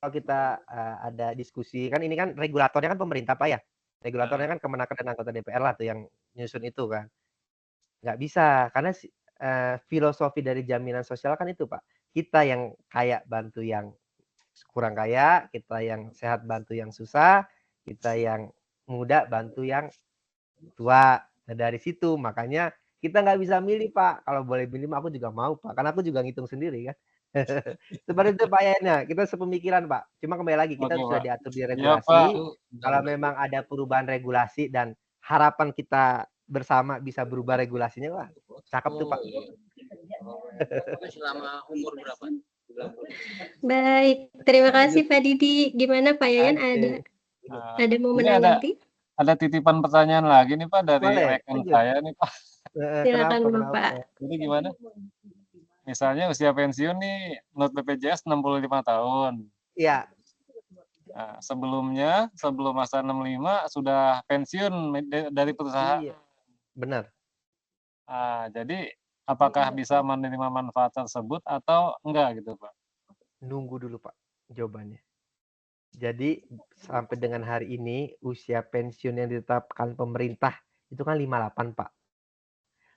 kita ada diskusi kan ini kan regulatornya kan pemerintah Pak ya. Regulatornya kan Kemenaker dan anggota DPR lah tuh yang nyusun itu kan. Nggak bisa karena filosofi dari jaminan sosial kan itu Pak. Kita yang kaya bantu yang kurang kaya, kita yang sehat bantu yang susah, kita yang muda bantu yang tua. Nah, dari situ makanya kita nggak bisa milih, Pak. Kalau boleh milih mah aku juga mau, Pak, karena aku juga ngitung sendiri kan. Seperti itu, Pak, Yayana, kita sepemikiran, Pak. Cuma kembali lagi kita Oke, sudah Pak. diatur di Iya, Pak. regulasi, kalau memang ada perubahan regulasi dan harapan kita bersama bisa berubah regulasinya, wah cakep tuh, Pak. Baik, terima kasih Pak Didi. Gimana Pak Yayan, Oke. ada mau Ini menanggapi? ada titipan pertanyaan lagi nih, Pak, dari Boleh, rekan lanjut. saya nih, Pak. Silakan Kenapa? Bapak. Jadi gimana? Misalnya usia pensiun nih menurut BPJS 65 tahun. Iya, Nah, sebelum masa 65 sudah pensiun dari perusahaan. iya, benar. Jadi apakah bisa menerima manfaat tersebut atau enggak gitu, Pak? Nunggu dulu, Pak, jawabannya. Jadi sampai dengan hari ini usia pensiun yang ditetapkan pemerintah itu kan 58, Pak.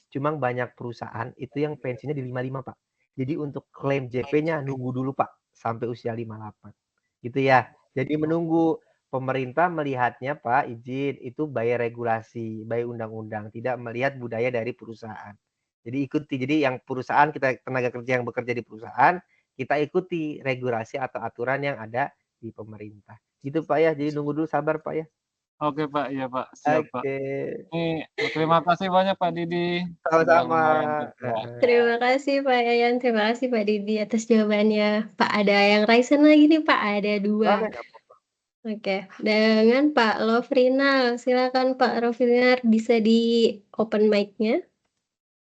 Cuma banyak perusahaan itu yang pensiunnya di 55, Pak. Jadi untuk klaim JP-nya nunggu dulu, Pak, sampai usia 58. Gitu ya. Jadi menunggu pemerintah melihatnya, Pak, izin itu by regulasi, by undang-undang, tidak melihat budaya dari perusahaan. Jadi ikuti. Jadi yang perusahaan kita tenaga kerja yang bekerja di perusahaan, kita ikuti regulasi atau aturan yang ada di pemerintah. Gitu, Pak ya. Jadi nunggu dulu, sabar, Pak ya. Oke, Pak. Iya, Pak. Siap, Pak. Oke. Nih, terima kasih banyak Pak Didi. Sudah Sama-sama. lumayan juga. Terima kasih Pak Yayan, terima kasih Pak Didi atas jawabannya. Pak, ada yang raisen lagi nih Pak, ada 2. Boleh, nggak apa-apa. Oke, dengan Pak Lofrinal. Silakan Pak Lofrinal, bisa di open mic-nya.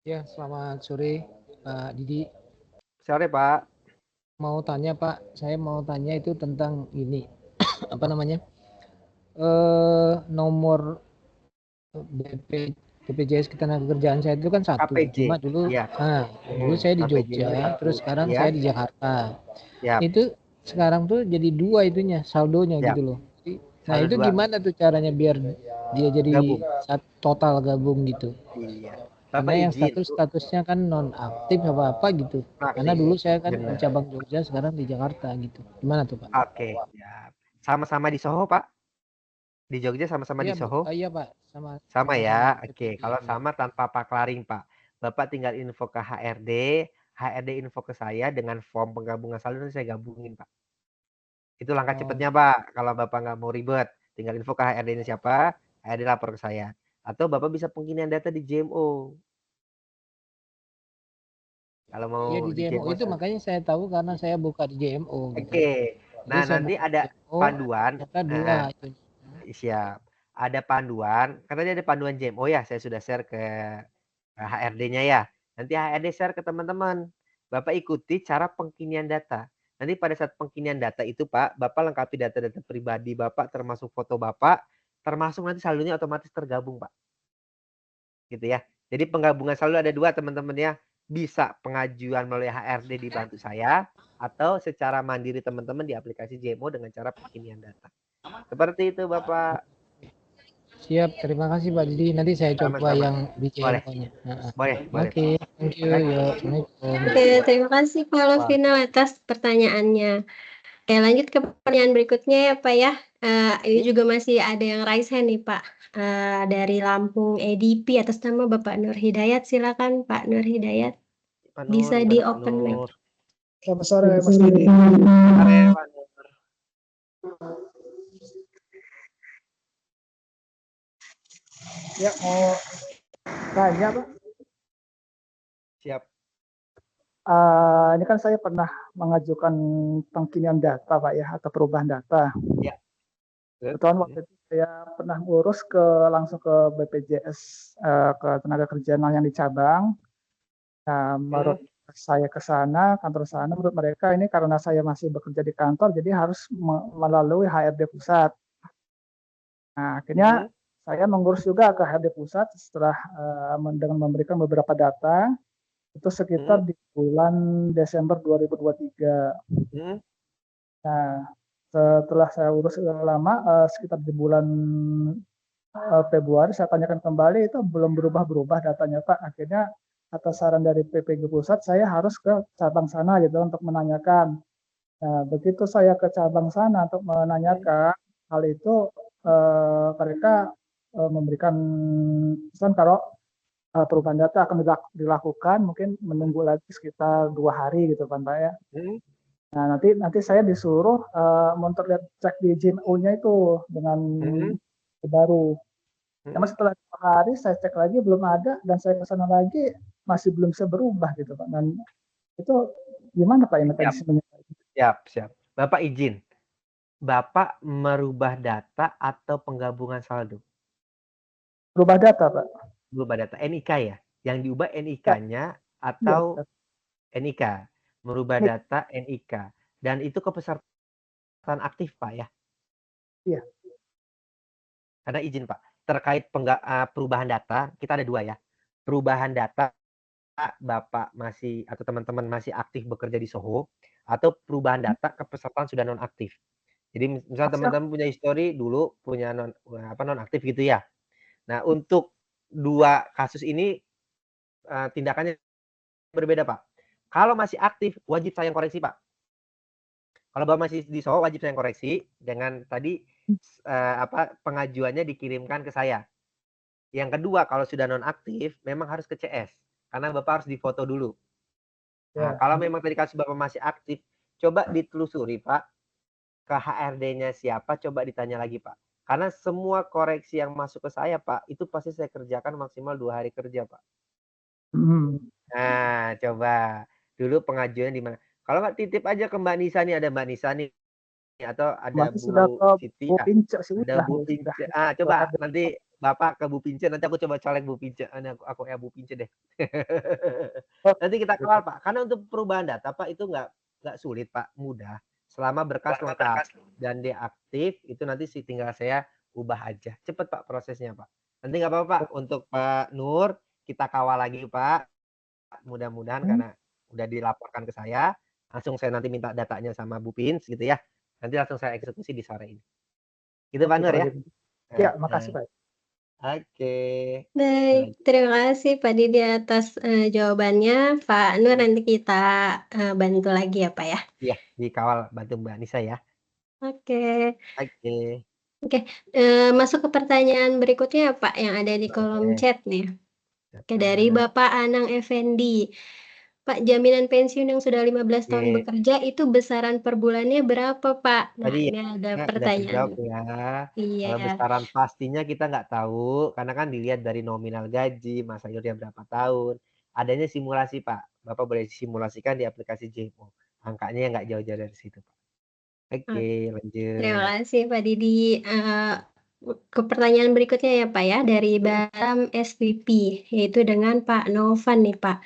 Ya, selamat sore Pak Didi. Sore, Pak. Mau tanya Pak, saya mau tanya itu tentang ini apa namanya nomor BPJS Ketenagakerjaan saya itu kan 1. KPJ. Cuma dulu, Ya. dulu saya di KPJ Jogja, nya 1. terus sekarang Ya. saya di Jakarta. Ya. Itu sekarang tuh jadi 2 itunya saldonya Ya. gitu loh. Nah Saldo itu 2. gimana tuh caranya biar dia jadi Gabung. total gabung gitu? Iya. Karena Bapak yang izin. statusnya kan non aktif apa gitu. Karena dulu saya kan di cabang Jogja, sekarang di Jakarta gitu. Gimana tuh Pak? Oke, ya. Sama-sama di Soho, Pak? Di Jogja sama-sama di Soho? Iya Pak, sama ya. Oke, kalau sama tanpa Pak Klaring, Pak. Bapak tinggal info ke HRD info ke saya dengan form penggabungan saldo nanti saya gabungin, Pak. Itu langkah cepatnya, Pak. Kalau Bapak nggak mau ribet, tinggal info ke HRD-nya siapa, HRD lapor ke saya. Atau Bapak bisa pengkinian data di JMO. Kalau mau di JMO itu makanya saya tahu karena saya buka di JMO. Gitu. Oke. Nah, nanti ada panduan. Nah, siap. Ada panduan. Katanya ada panduan JMO ya. Saya sudah share ke HRD-nya ya. Nanti HRD share ke teman-teman. Bapak ikuti cara pengkinian data. Nanti pada saat pengkinian data itu, Pak, Bapak lengkapi data-data pribadi Bapak, termasuk foto Bapak, termasuk nanti saldonya otomatis tergabung, Pak. Gitu ya. Jadi penggabungan saldo ada 2, teman-teman ya. Bisa pengajuan melalui HRD dibantu saya, atau secara mandiri teman-teman di aplikasi JMO dengan cara pengkinian data. Seperti itu, Bapak. Siap, terima kasih Pak Didi. Nanti saya coba yang di JMO-nya. Boleh. Oke, thank you. Oke, terima kasih Pak Lofrinal atas pertanyaannya. Oke, lanjut ke pertanyaan berikutnya ya Pak ya. Ini juga masih ada yang raise hand nih Pak. Dari Lampung EDP atas nama Bapak Nur Hidayat. Silakan Pak Nur Hidayat. Bisa di open mic. Selamat sore Mas Didi. Ya, mau tanya Pak. Siap. Ini kan saya pernah mengajukan pengkinian data Pak ya, atau perubahan data. Ya. Kebetulan waktu itu saya pernah ngurus langsung ke BPJS, ke tenaga kerjaan yang di cabang. Nah, menurut saya ke sana, kantor sana, menurut mereka ini karena saya masih bekerja di kantor, jadi harus melalui HRD pusat. Nah, akhirnya saya mengurus juga ke HRD pusat setelah dengan memberikan beberapa data, itu sekitar di bulan Desember 2023. Nah, setelah saya urus lama, sekitar di bulan Februari, saya tanyakan kembali, itu belum berubah-berubah datanya Pak. Akhirnya atas saran dari PPG Pusat, saya harus ke cabang sana gitu untuk menanyakan. Nah, begitu saya ke cabang sana untuk menanyakan hal itu, mereka memberikan pesan kalau perubahan data akan dilakukan, mungkin menunggu lagi sekitar 2 hari gitu kan Pak ya. Nah nanti saya disuruh lihat cek di JIN-U-nya itu dengan baru. Namun setelah 2 hari saya cek lagi belum ada dan saya kesana lagi masih belum bisa berubah gitu Pak. Dan itu gimana Pak ini mekanismenya? Siap. Bapak izin. Bapak merubah data atau penggabungan saldo? Berubah data Pak. Berubah data NIK ya? Yang diubah NIK-nya atau NIK? Merubah data NIK. Dan itu kepesertaan aktif Pak ya? Iya. Karena izin Pak, terkait perubahan data, kita ada 2 ya. Perubahan data Bapak masih atau teman-teman masih aktif bekerja di Soho, atau perubahan data kepesertaan sudah nonaktif. Jadi misalnya teman-teman punya histori dulu punya nonaktif gitu ya. Nah, untuk 2 kasus ini tindakannya berbeda Pak. Kalau masih aktif wajib saya koreksi Pak. Kalau Bapak masih di Soho wajib saya koreksi dengan tadi pengajuannya dikirimkan ke saya. Yang kedua, kalau sudah nonaktif memang harus ke CS karena Bapak harus difoto dulu. Nah, kalau memang tadi kasus Bapak masih aktif, coba ditelusuri Pak, ke HRD-nya siapa, coba ditanya lagi Pak. Karena semua koreksi yang masuk ke saya Pak, itu pasti saya kerjakan maksimal 2 hari kerja Pak. Nah, coba dulu pengajuannya di mana. Kalau nggak titip aja ke Mbak Nisa nih, ada Mbak Nisa nih, atau ada Bu Siti, ada Bu Pince. Coba nanti Bapak ke Bu Pince, nanti aku coba colek Bu Pince. Aku Bu Pince deh. Nanti kita kawal Pak. Karena untuk perubahan data Pak itu nggak sulit Pak, mudah. Selama berkas lengkap dan dia aktif, itu nanti tinggal saya ubah aja. Cepet Pak prosesnya Pak. Nanti nggak apa-apa Pak. Untuk Pak Nur, kita kawal lagi Pak. Mudah-mudahan karena udah dilaporkan ke saya, langsung saya nanti minta datanya sama Bu Pins gitu ya. Nanti langsung saya eksekusi di sore ini. Gitu Pak Nur ya. Ya, makasih Pak. Oke. Baik, terima kasih Pak Didi atas jawabannya. Pak Nur nanti kita bantu lagi ya Pak ya. Iya, dikawal bantu Mbak Nisa ya. Oke. Oke. Masuk ke pertanyaan berikutnya Pak yang ada di kolom chat nih. Oke, dari Bapak Anang Effendi. Pak, jaminan pensiun yang sudah 15 tahun bekerja itu besaran per bulannya berapa Pak? Nah, Tadi ini ada sudah pertanyaan. terjawab ya. Iya. Kalau besaran pastinya kita nggak tahu, karena kan dilihat dari nominal gaji, masa hidupnya berapa tahun. Adanya simulasi Pak. Bapak boleh simulasikan di aplikasi JMO. Angkanya nggak jauh-jauh dari situ Pak. Oke, lanjut. Terima kasih Pak Didi. Ke pertanyaan berikutnya ya Pak ya, dari Batam SVP, yaitu dengan Pak Novan nih Pak.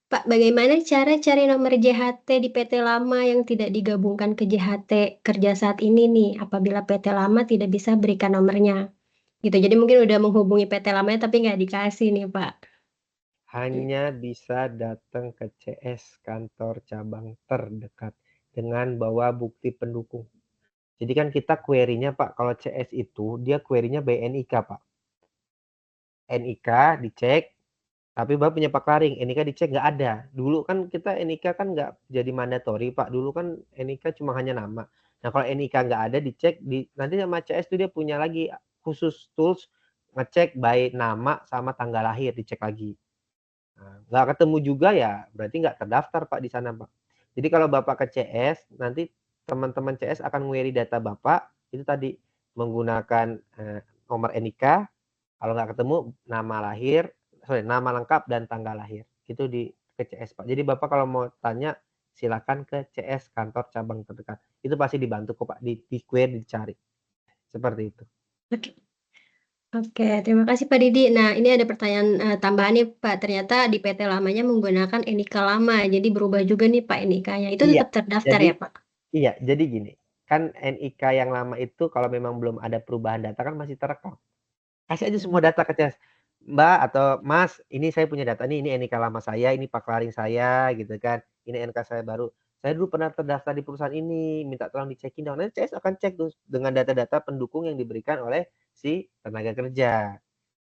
Pak, bagaimana cara cari nomor JHT di PT lama yang tidak digabungkan ke JHT kerja saat ini nih, apabila PT lama tidak bisa berikan nomornya? Gitu, jadi mungkin udah menghubungi PT lamanya tapi nggak dikasih nih Pak. Hanya bisa datang ke CS kantor cabang terdekat dengan bawa bukti pendukung. Jadi kan kita query-nya Pak, kalau CS itu dia query-nya by NIK Pak. NIK dicek, tapi Bapak punya paklaring, NIK dicek nggak ada. Dulu kan kita NIK kan nggak jadi mandatori Pak, dulu kan NIK cuma hanya nama. Nah kalau NIK nggak ada dicek, nanti sama CS itu dia punya lagi khusus tools ngecek by nama sama tanggal lahir, dicek lagi. Nah, nggak ketemu juga ya, berarti nggak terdaftar Pak di sana Pak. Jadi kalau Bapak ke CS, nanti teman-teman CS akan query data Bapak, itu tadi menggunakan nomor NIK, kalau nggak ketemu nama lahir, nama lengkap dan tanggal lahir. Itu ke CS Pak. Jadi Bapak kalau mau tanya, silakan ke CS kantor cabang terdekat. Itu pasti dibantu kok Pak, di query, dicari. Seperti itu. Oke, terima kasih Pak Didi. Nah, ini ada pertanyaan tambahan nih Pak. Ternyata di PT lamanya menggunakan NIK lama, jadi berubah juga nih Pak NIK-nya. Itu tetap terdaftar ya Pak? Iya, jadi gini, kan NIK yang lama itu kalau memang belum ada perubahan data kan masih terekam. Kasih aja semua data ke CS. Mbak atau Mas, ini saya punya data nih, ini NIK lama saya, ini paklaring saya gitu kan. Ini NK saya baru. Saya dulu pernah terdaftar di perusahaan ini, minta tolong dicekin dong. Nanti CS akan cek tuh dengan data-data pendukung yang diberikan oleh si tenaga kerja.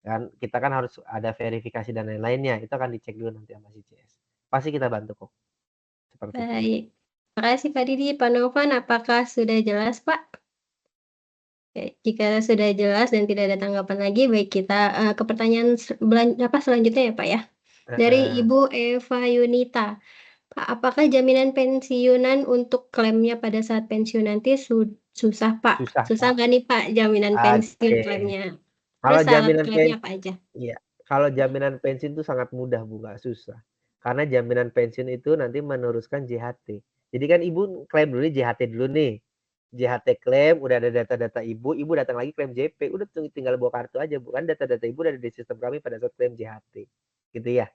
Kan kita kan harus ada verifikasi dan lain-lainnya. Itu akan dicek dulu nanti sama si CS. Pasti kita bantu kok. Seperti itu. Baik. Terima kasih Pak Didi. Pak Novan, apakah sudah jelas Pak? Oke, jika sudah jelas dan tidak ada tanggapan lagi, baik kita ke pertanyaan selanjutnya ya Pak ya. Dari Heeh. Ibu Eva Yunita. Pak, apakah jaminan pensiunan untuk klaimnya pada saat pensiun nanti susah Pak? Susah, Susah Pak. nggak nih Pak jaminan pensiun Oke. klaimnya? Kalau Terus syarat jaminan klaimnya apa aja? iya, kalau jaminan pensiun itu sangat mudah Bu, nggak susah. Karena jaminan pensiun itu nanti meneruskan JHT. Jadi kan Ibu klaim dulu JHT dulu nih. JHT klaim, udah ada data-data Ibu datang lagi klaim JP, udah tinggal bawa kartu aja Bu, kan data-data Ibu ada di sistem kami pada saat klaim JHT. Gitu ya.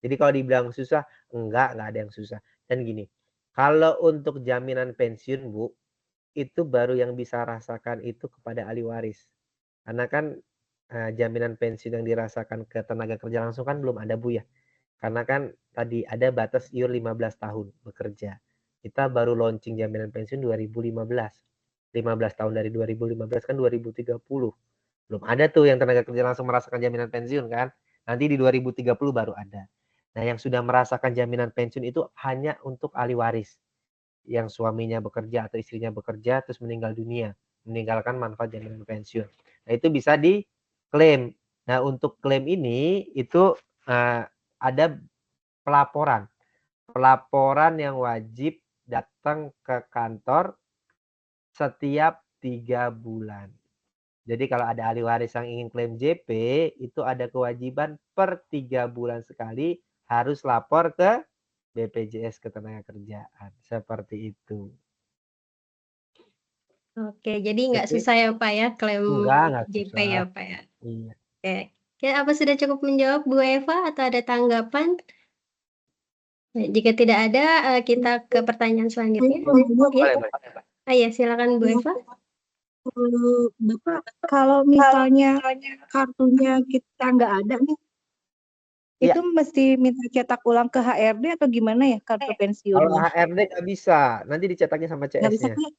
Jadi kalau dibilang susah, enggak ada yang susah. Dan gini, kalau untuk jaminan pensiun Bu, itu baru yang bisa rasakan itu kepada ahli waris. Karena kan jaminan pensiun yang dirasakan ke tenaga kerja langsung kan belum ada Bu ya. Karena kan tadi ada batas iur 15 tahun bekerja. Kita baru launching jaminan pensiun 2015. 15 tahun dari 2015 kan 2030. Belum ada tuh yang tenaga kerja langsung merasakan jaminan pensiun kan. Nanti di 2030 baru ada. Nah, yang sudah merasakan jaminan pensiun itu hanya untuk ahli waris yang suaminya bekerja atau istrinya bekerja terus meninggal dunia, meninggalkan manfaat jaminan pensiun. Nah, itu bisa diklaim. Nah, untuk klaim ini itu ada pelaporan. Pelaporan yang wajib datang ke kantor setiap 3 bulan. Jadi kalau ada ahli waris yang ingin klaim JP, itu ada kewajiban per 3 bulan sekali harus lapor ke BPJS Ketenagakerjaan. Seperti itu. Oke, jadi nggak Oke. susah ya Pak ya klaim Enggak JP susah. ya Pak ya? Iya. Oke. Oke, apa sudah cukup menjawab Bu Eva atau ada tanggapan? Nah, jika tidak ada, kita ke pertanyaan selanjutnya. Ya. Boleh. Ya, silakan Bu Eva. Bapak, kalau misalnya kartunya kita nggak ada nih, Iya. itu mesti minta cetak ulang ke HRD atau gimana ya kartu Kalau pensiunnya? HRD nggak bisa, nanti dicetaknya sama Nggak bisa CS-nya. Kak?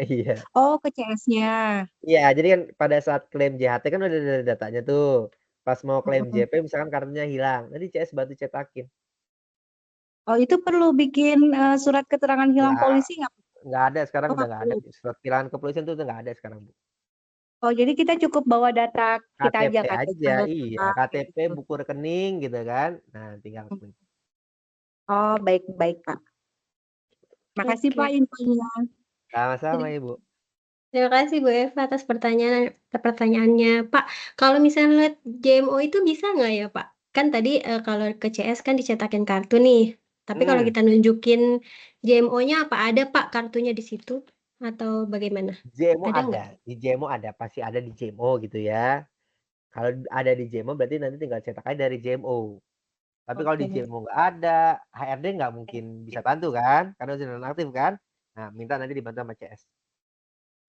Iya. Oh, ke CS-nya. Iya, jadi kan pada saat klaim JHT kan udah ada datanya tuh. Pas mau klaim JP misalkan kartunya hilang, nanti CS bantu cetakin. Oh, itu perlu bikin surat keterangan hilang polisi nggak? Nggak ada, sekarang Oh, udah nggak nggak ada. perlu. Surat tilangan kepolisian tuh udah nggak ada sekarang, Bu. Oh, jadi kita cukup bawa data kita KTP aja, aja, KTP. iya. KTP, buku rekening gitu kan. Nah, tinggal klik. Oh, baik Pak. Makasih Oke. Pak infonya. Sama-sama, Ibu. Terima kasih Bu Eva atas pertanyaannya. Pak, kalau misalnya JMO itu bisa nggak ya Pak? Kan tadi kalau ke CS kan dicetakin kartu nih. Tapi kalau kita nunjukin JMO-nya apa ada Pak kartunya di situ? Atau bagaimana? JMO Ada nggak? ada. Di JMO ada, pasti ada di JMO gitu ya. Kalau ada di JMO berarti nanti tinggal cetak aja dari JMO. Tapi kalau di Oke. JMO nggak ada, HRD nggak mungkin bisa bantu kan? Karena sudah nonaktif kan? Nah, minta nanti dibantu sama CS.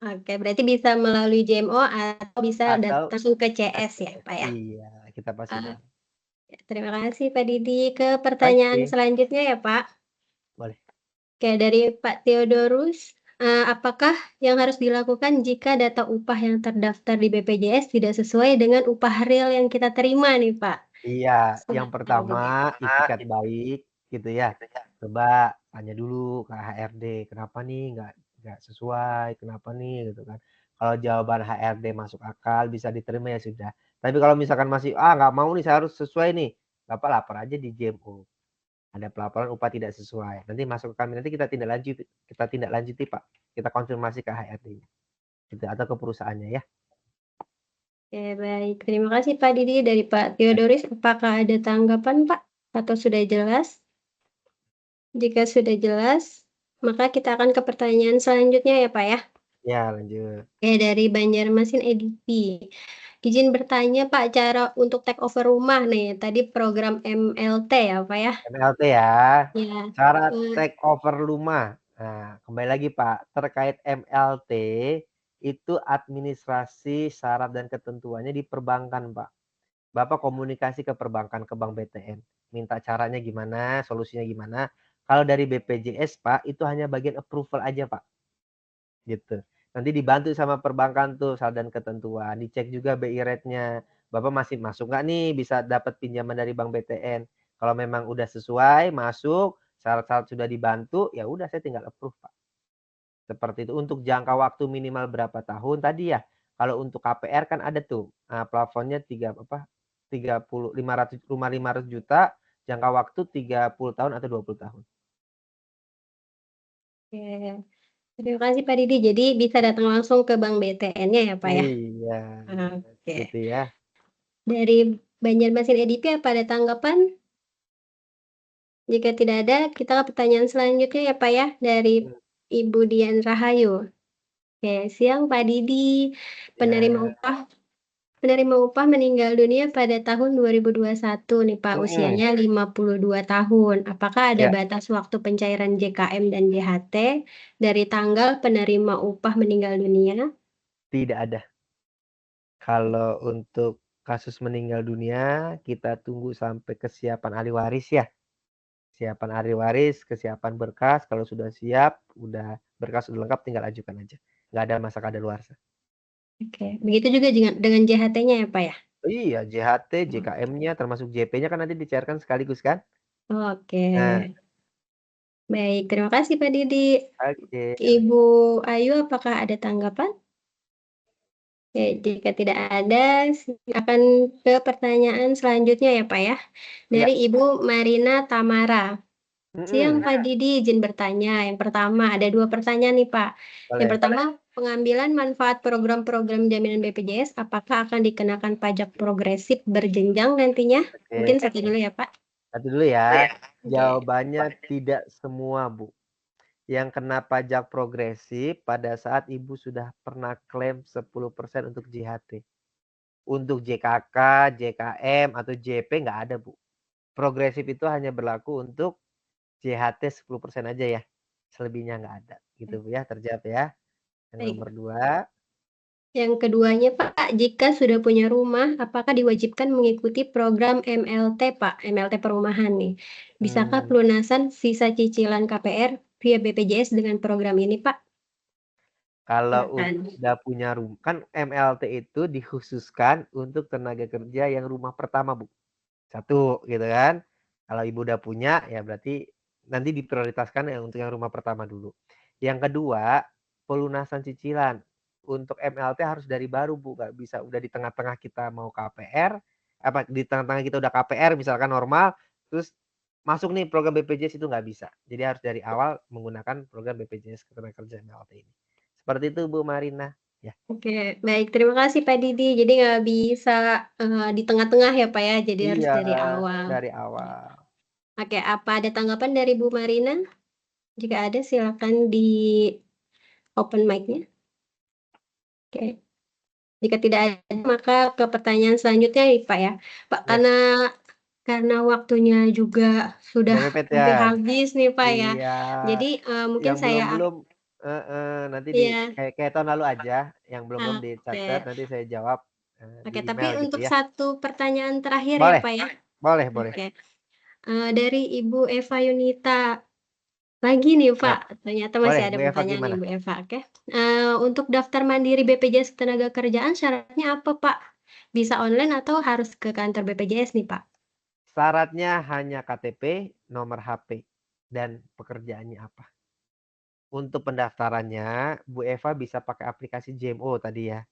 Oke, berarti bisa melalui JMO atau bisa Atau langsung ke CS ya Pak ya? iya, kita pastikan. Terima kasih Pak Didi. Ke pertanyaan Oke. selanjutnya ya Pak. Boleh. Oke, dari Pak Theodorus, apakah yang harus dilakukan jika data upah yang terdaftar di BPJS tidak sesuai dengan upah real yang kita terima nih Pak? Iya, yang Silakan, Bu. pertama itikat baik gitu ya. Coba tanya dulu ke HRD, kenapa nih nggak sesuai, kenapa nih gitu kan. Kalau jawaban HRD masuk akal, bisa diterima ya sudah. Tapi kalau misalkan masih nggak mau nih, saya harus sesuai nih, Bapak lapor aja di JMO. Ada pelaporan upah tidak sesuai. Nanti masuk ke kami, nanti kita tindak lanjuti Pak. Kita konfirmasi ke HRD gitu, atau ke perusahaannya ya. Oke, baik. Terima kasih Pak Didi. Dari Pak Theodorus, apakah ada tanggapan Pak? Atau sudah jelas? Jika sudah jelas, maka kita akan ke pertanyaan selanjutnya ya Pak ya. Ya, lanjut. Oke, dari Banjarmasin Edipi. Izin bertanya Pak, cara untuk take over rumah nih, tadi program MLT ya Pak ya? MLT ya. Ya. Cara take over rumah. Nah, kembali lagi Pak, terkait MLT itu administrasi syarat dan ketentuannya di perbankan Pak. Bapak komunikasi ke perbankan, ke Bank BTN. Minta caranya gimana, solusinya gimana. Kalau dari BPJS Pak, itu hanya bagian approval aja Pak. Gitu. Nanti dibantu sama perbankan tuh syarat dan ketentuan. Dicek juga BI rate-nya. Bapak masih masuk nggak nih bisa dapat pinjaman dari Bank BTN. Kalau memang udah sesuai, masuk, syarat-syarat sudah dibantu, ya udah saya tinggal approve Pak. Seperti itu. Untuk jangka waktu minimal berapa tahun tadi ya, Kalau untuk KPR kan ada tuh, plafonnya 500 juta, jangka waktu 30 tahun atau 20 tahun. Oke. Terima kasih Pak Didi. Jadi bisa datang langsung ke Bank BTN-nya ya Pak ya? Iya, Oke. gitu ya. Dari Banjarmasin EDP apa ada tanggapan? Jika tidak ada, kita ke pertanyaan selanjutnya ya Pak ya, dari Ibu Dian Rahayu. Oke, siang Pak Didi. Penerima upah meninggal dunia pada tahun 2021 nih Pak, usianya 52 tahun. Apakah ada Ya. batas waktu pencairan JKM dan JHT dari tanggal penerima upah meninggal dunia? Tidak ada. Kalau untuk kasus meninggal dunia, kita tunggu sampai kesiapan ahli waris ya. Kesiapan ahli waris, kesiapan berkas, kalau sudah siap, berkas sudah lengkap, tinggal ajukan aja. Nggak ada masa kadaluarsa. Oke, begitu juga dengan JHT-nya ya Pak ya? Iya, JHT, JKM-nya, termasuk JP-nya kan nanti dicairkan sekaligus kan? Oke. Nah. Baik, terima kasih Pak Didi. Oke. Ibu Ayu, apakah ada tanggapan? Oke, jika tidak ada, akan ke pertanyaan selanjutnya ya Pak ya. Dari Ibu Marina Tamara. Siang Pak Didi, izin bertanya. Yang pertama, ada 2 pertanyaan nih Pak. Yang pertama, pengambilan manfaat program-program jaminan BPJS, apakah akan dikenakan pajak progresif berjenjang nantinya? Mungkin satu dulu ya Pak. Satu dulu ya. Jawabannya tidak semua, Bu. Yang kena pajak progresif pada saat Ibu sudah pernah klaim 10% untuk JHT. Untuk JKK, JKM, atau JP nggak ada, Bu. Progresif itu hanya berlaku untuk JHT 10% aja ya. Selebihnya nggak ada. Gitu Bu ya, terjawab ya. Yang nomor 2. Yang keduanya Pak, jika sudah punya rumah, apakah diwajibkan mengikuti program MLT Pak? MLT perumahan nih. Bisakah pelunasan sisa cicilan KPR via BPJS dengan program ini Pak? Kalau udah punya rumah, kan MLT itu dikhususkan untuk tenaga kerja yang rumah pertama, Bu. 1 gitu kan. Kalau Ibu udah punya, ya berarti nanti diprioritaskan untuk yang rumah pertama dulu. Yang kedua, pelunasan cicilan. Untuk MLT harus dari baru, Bu. Nggak bisa udah di tengah-tengah kita mau KPR, di tengah-tengah kita udah KPR misalkan normal, terus masuk nih program BPJS, itu nggak bisa. Jadi harus dari awal menggunakan program BPJS Ketenagakerjaan MLT ini. Seperti itu Bu Marina. Ya. Oke, baik. Terima kasih Pak Didi. Jadi nggak bisa di tengah-tengah ya Pak ya, jadi harus dari awal. Dari awal. Oke, apa ada tanggapan dari Bu Marina? Jika ada, silakan di open mic-nya. Oke. Jika tidak ada, maka ke pertanyaan selanjutnya nih Pak ya. Pak, karena waktunya juga sudah mepet hampir ya. habis nih Pak ya. Iya. Jadi mungkin Yang saya belum nanti kayak tahun lalu aja, yang belum dicatat nanti saya jawab Oke, di tapi email gitu untuk ya. satu pertanyaan terakhir ya Boleh. Pak ya. Boleh. Oke. Dari Ibu Eva Yunita. Lagi nih Pak, ternyata masih Boleh, ada Bu Eva pertanyaan gimana? Ibu Eva. Oke. Untuk daftar mandiri BPJS Ketenagakerjaan syaratnya apa Pak? Bisa online atau harus ke kantor BPJS nih Pak? Syaratnya hanya KTP, nomor HP, dan pekerjaannya apa. Untuk pendaftarannya, Bu Eva bisa pakai aplikasi JMO tadi ya.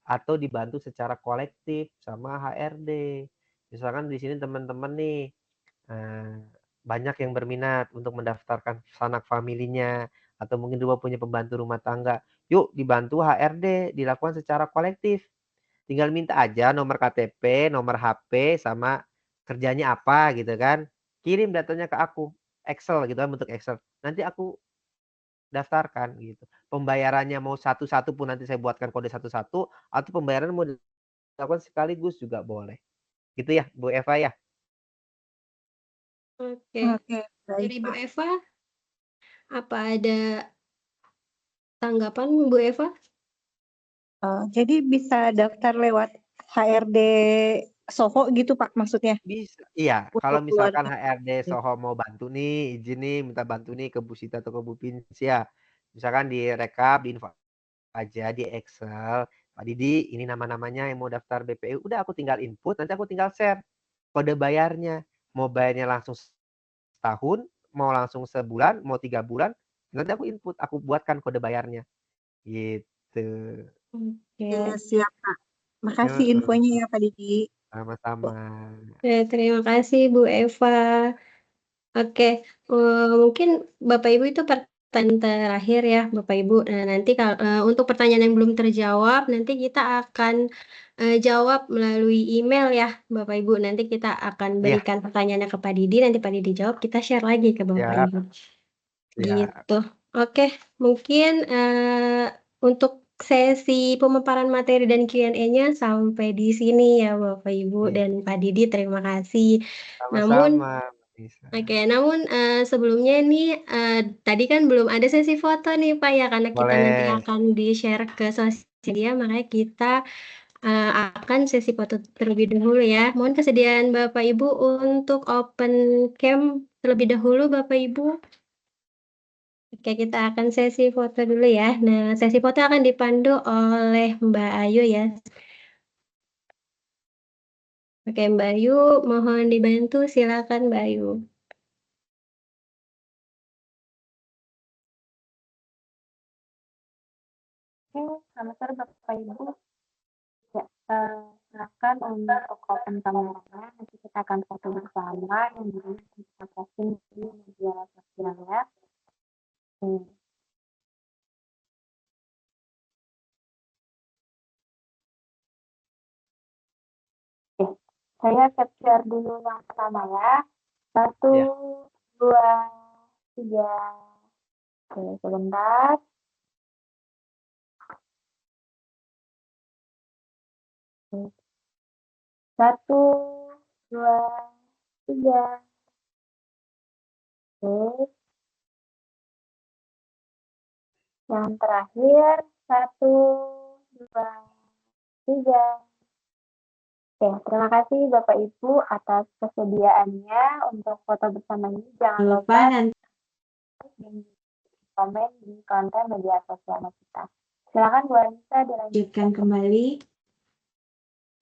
Atau dibantu secara kolektif sama HRD. Misalkan di sini teman-teman nih banyak yang berminat untuk mendaftarkan sanak familinya, atau mungkin juga punya pembantu rumah tangga. Yuk dibantu HRD, dilakukan secara kolektif. Tinggal minta aja nomor KTP, nomor HP, sama kerjanya apa gitu kan. Kirim datanya ke aku, Excel gitu kan, bentuk Excel. Nanti aku daftarkan gitu. Pembayarannya mau satu-satu pun nanti saya buatkan kode satu-satu, atau pembayaran mau dilakukan sekaligus juga boleh. Gitu ya, Bu Eva ya. Oke. Oke, Dari baik Bu Pak. Eva, apa ada tanggapan Bu Eva? Jadi bisa daftar lewat HRD Soho gitu Pak maksudnya? Bisa. Iya, kalau Untuk misalkan keluarga. HRD Soho mau bantu nih, izin nih, minta bantu nih ke Bu Sita atau ke Bu Pinsia. Misalkan direkap, diinfo aja di Excel, Pak Didi, ini nama-namanya yang mau daftar BPU. Udah aku tinggal input, nanti aku tinggal share kode bayarnya. Mau bayarnya langsung setahun, mau langsung sebulan, mau 3 bulan, nanti aku input, aku buatkan kode bayarnya. Gitu. Oke. Siap, Kak. Makasih infonya ya, Pak Didi. Sama-sama. Terima kasih Bu Eva. Oke, mungkin Bapak Ibu itu pertanyaan terakhir ya Bapak Ibu. Nah, nanti untuk pertanyaan yang belum terjawab, nanti kita akan jawab melalui email ya Bapak Ibu. Nanti kita akan Iya, berikan pertanyaannya ke Pak Didi, nanti Pak Didi jawab, kita share lagi ke Bapak siap, Ibu. siap. Gitu. Oke, mungkin untuk sesi pemaparan materi dan Q&A-nya sampai di sini ya Bapak Ibu Iya, dan Pak Didi, terima kasih. Namun sama-sama, Mbak Nisa. Oke, namun sebelumnya nih tadi kan belum ada sesi foto nih Pak ya, karena kita nanti Boleh. akan di-share ke sosial media, makanya kita akan sesi foto terlebih dahulu ya. Mohon kesediaan Bapak Ibu untuk open cam terlebih dahulu Bapak Ibu. Oke, kita akan sesi foto dulu ya. Nah, sesi foto akan dipandu oleh Mbak Ayu ya. Oke, Mbak Ayu, mohon dibantu. Silakan Mbak Ayu. Oke, selamat sore Bapak Ibu. Ya, silakan untuk open kameranya. Nanti kita akan foto bersama yang kita posting di media sosial ya. Oke, saya capture dulu yang pertama ya. 1, Ya. 2, 3. Oke, sebentar. Oke. 1, 2, 3. Oke. Yang terakhir 1, 2, 3. Oke, terima kasih Bapak Ibu atas kesediaannya untuk foto bersama ini. Jangan lupa dan komen di konten media sosial kita. Silakan Bu Anissa dilanjutkan kembali.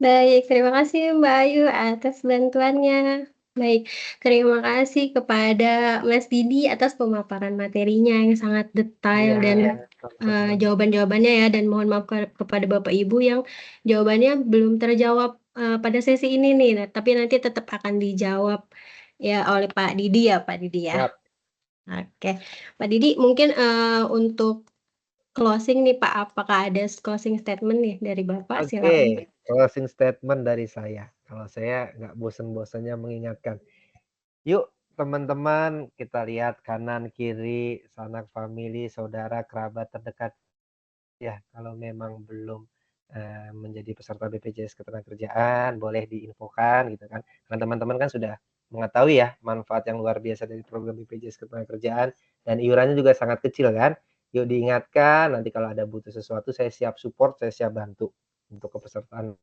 Baik, terima kasih Mbak Ayu atas bantuannya. Baik, terima kasih kepada Mas Didi atas pemaparan materinya yang sangat detail Iya, dan sama-sama. jawaban-jawabannya ya, dan mohon maaf kepada Bapak Ibu yang jawabannya belum terjawab pada sesi ini nih. Nah, tapi nanti tetap akan dijawab ya oleh Pak Didi ya, Pak Didi ya. Siap. Oke, Pak Didi mungkin untuk closing nih Pak, apakah ada closing statement nih dari Bapak? Silakan. Oke, closing statement dari saya. Kalau saya nggak bosan-bosannya mengingatkan. Yuk teman-teman, kita lihat kanan kiri, sanak famili, saudara, kerabat terdekat. Ya, kalau memang belum menjadi peserta BPJS Ketenagakerjaan, boleh diinfokan gitu kan. Karena teman-teman kan sudah mengetahui ya manfaat yang luar biasa dari program BPJS Ketenagakerjaan dan iurannya juga sangat kecil kan. Yuk diingatkan, nanti kalau ada butuh sesuatu saya siap support, saya siap bantu untuk kepesertaan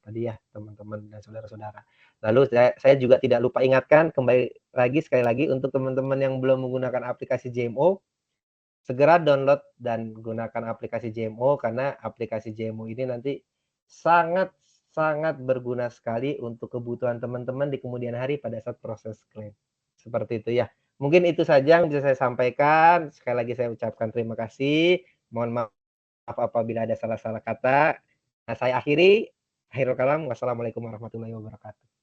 tadi ya teman-teman dan saudara-saudara. Lalu saya juga tidak lupa ingatkan sekali lagi untuk teman-teman yang belum menggunakan aplikasi JMO, segera download dan gunakan aplikasi JMO karena aplikasi JMO ini nanti sangat berguna sekali untuk kebutuhan teman-teman di kemudian hari pada saat proses klaim. Seperti itu ya. Mungkin itu saja yang bisa saya sampaikan. Sekali lagi saya ucapkan terima kasih. Mohon maaf apabila ada salah-salah kata. Nah, saya akhiri. Akhirul kalam. Wassalamualaikum warahmatullahi wabarakatuh.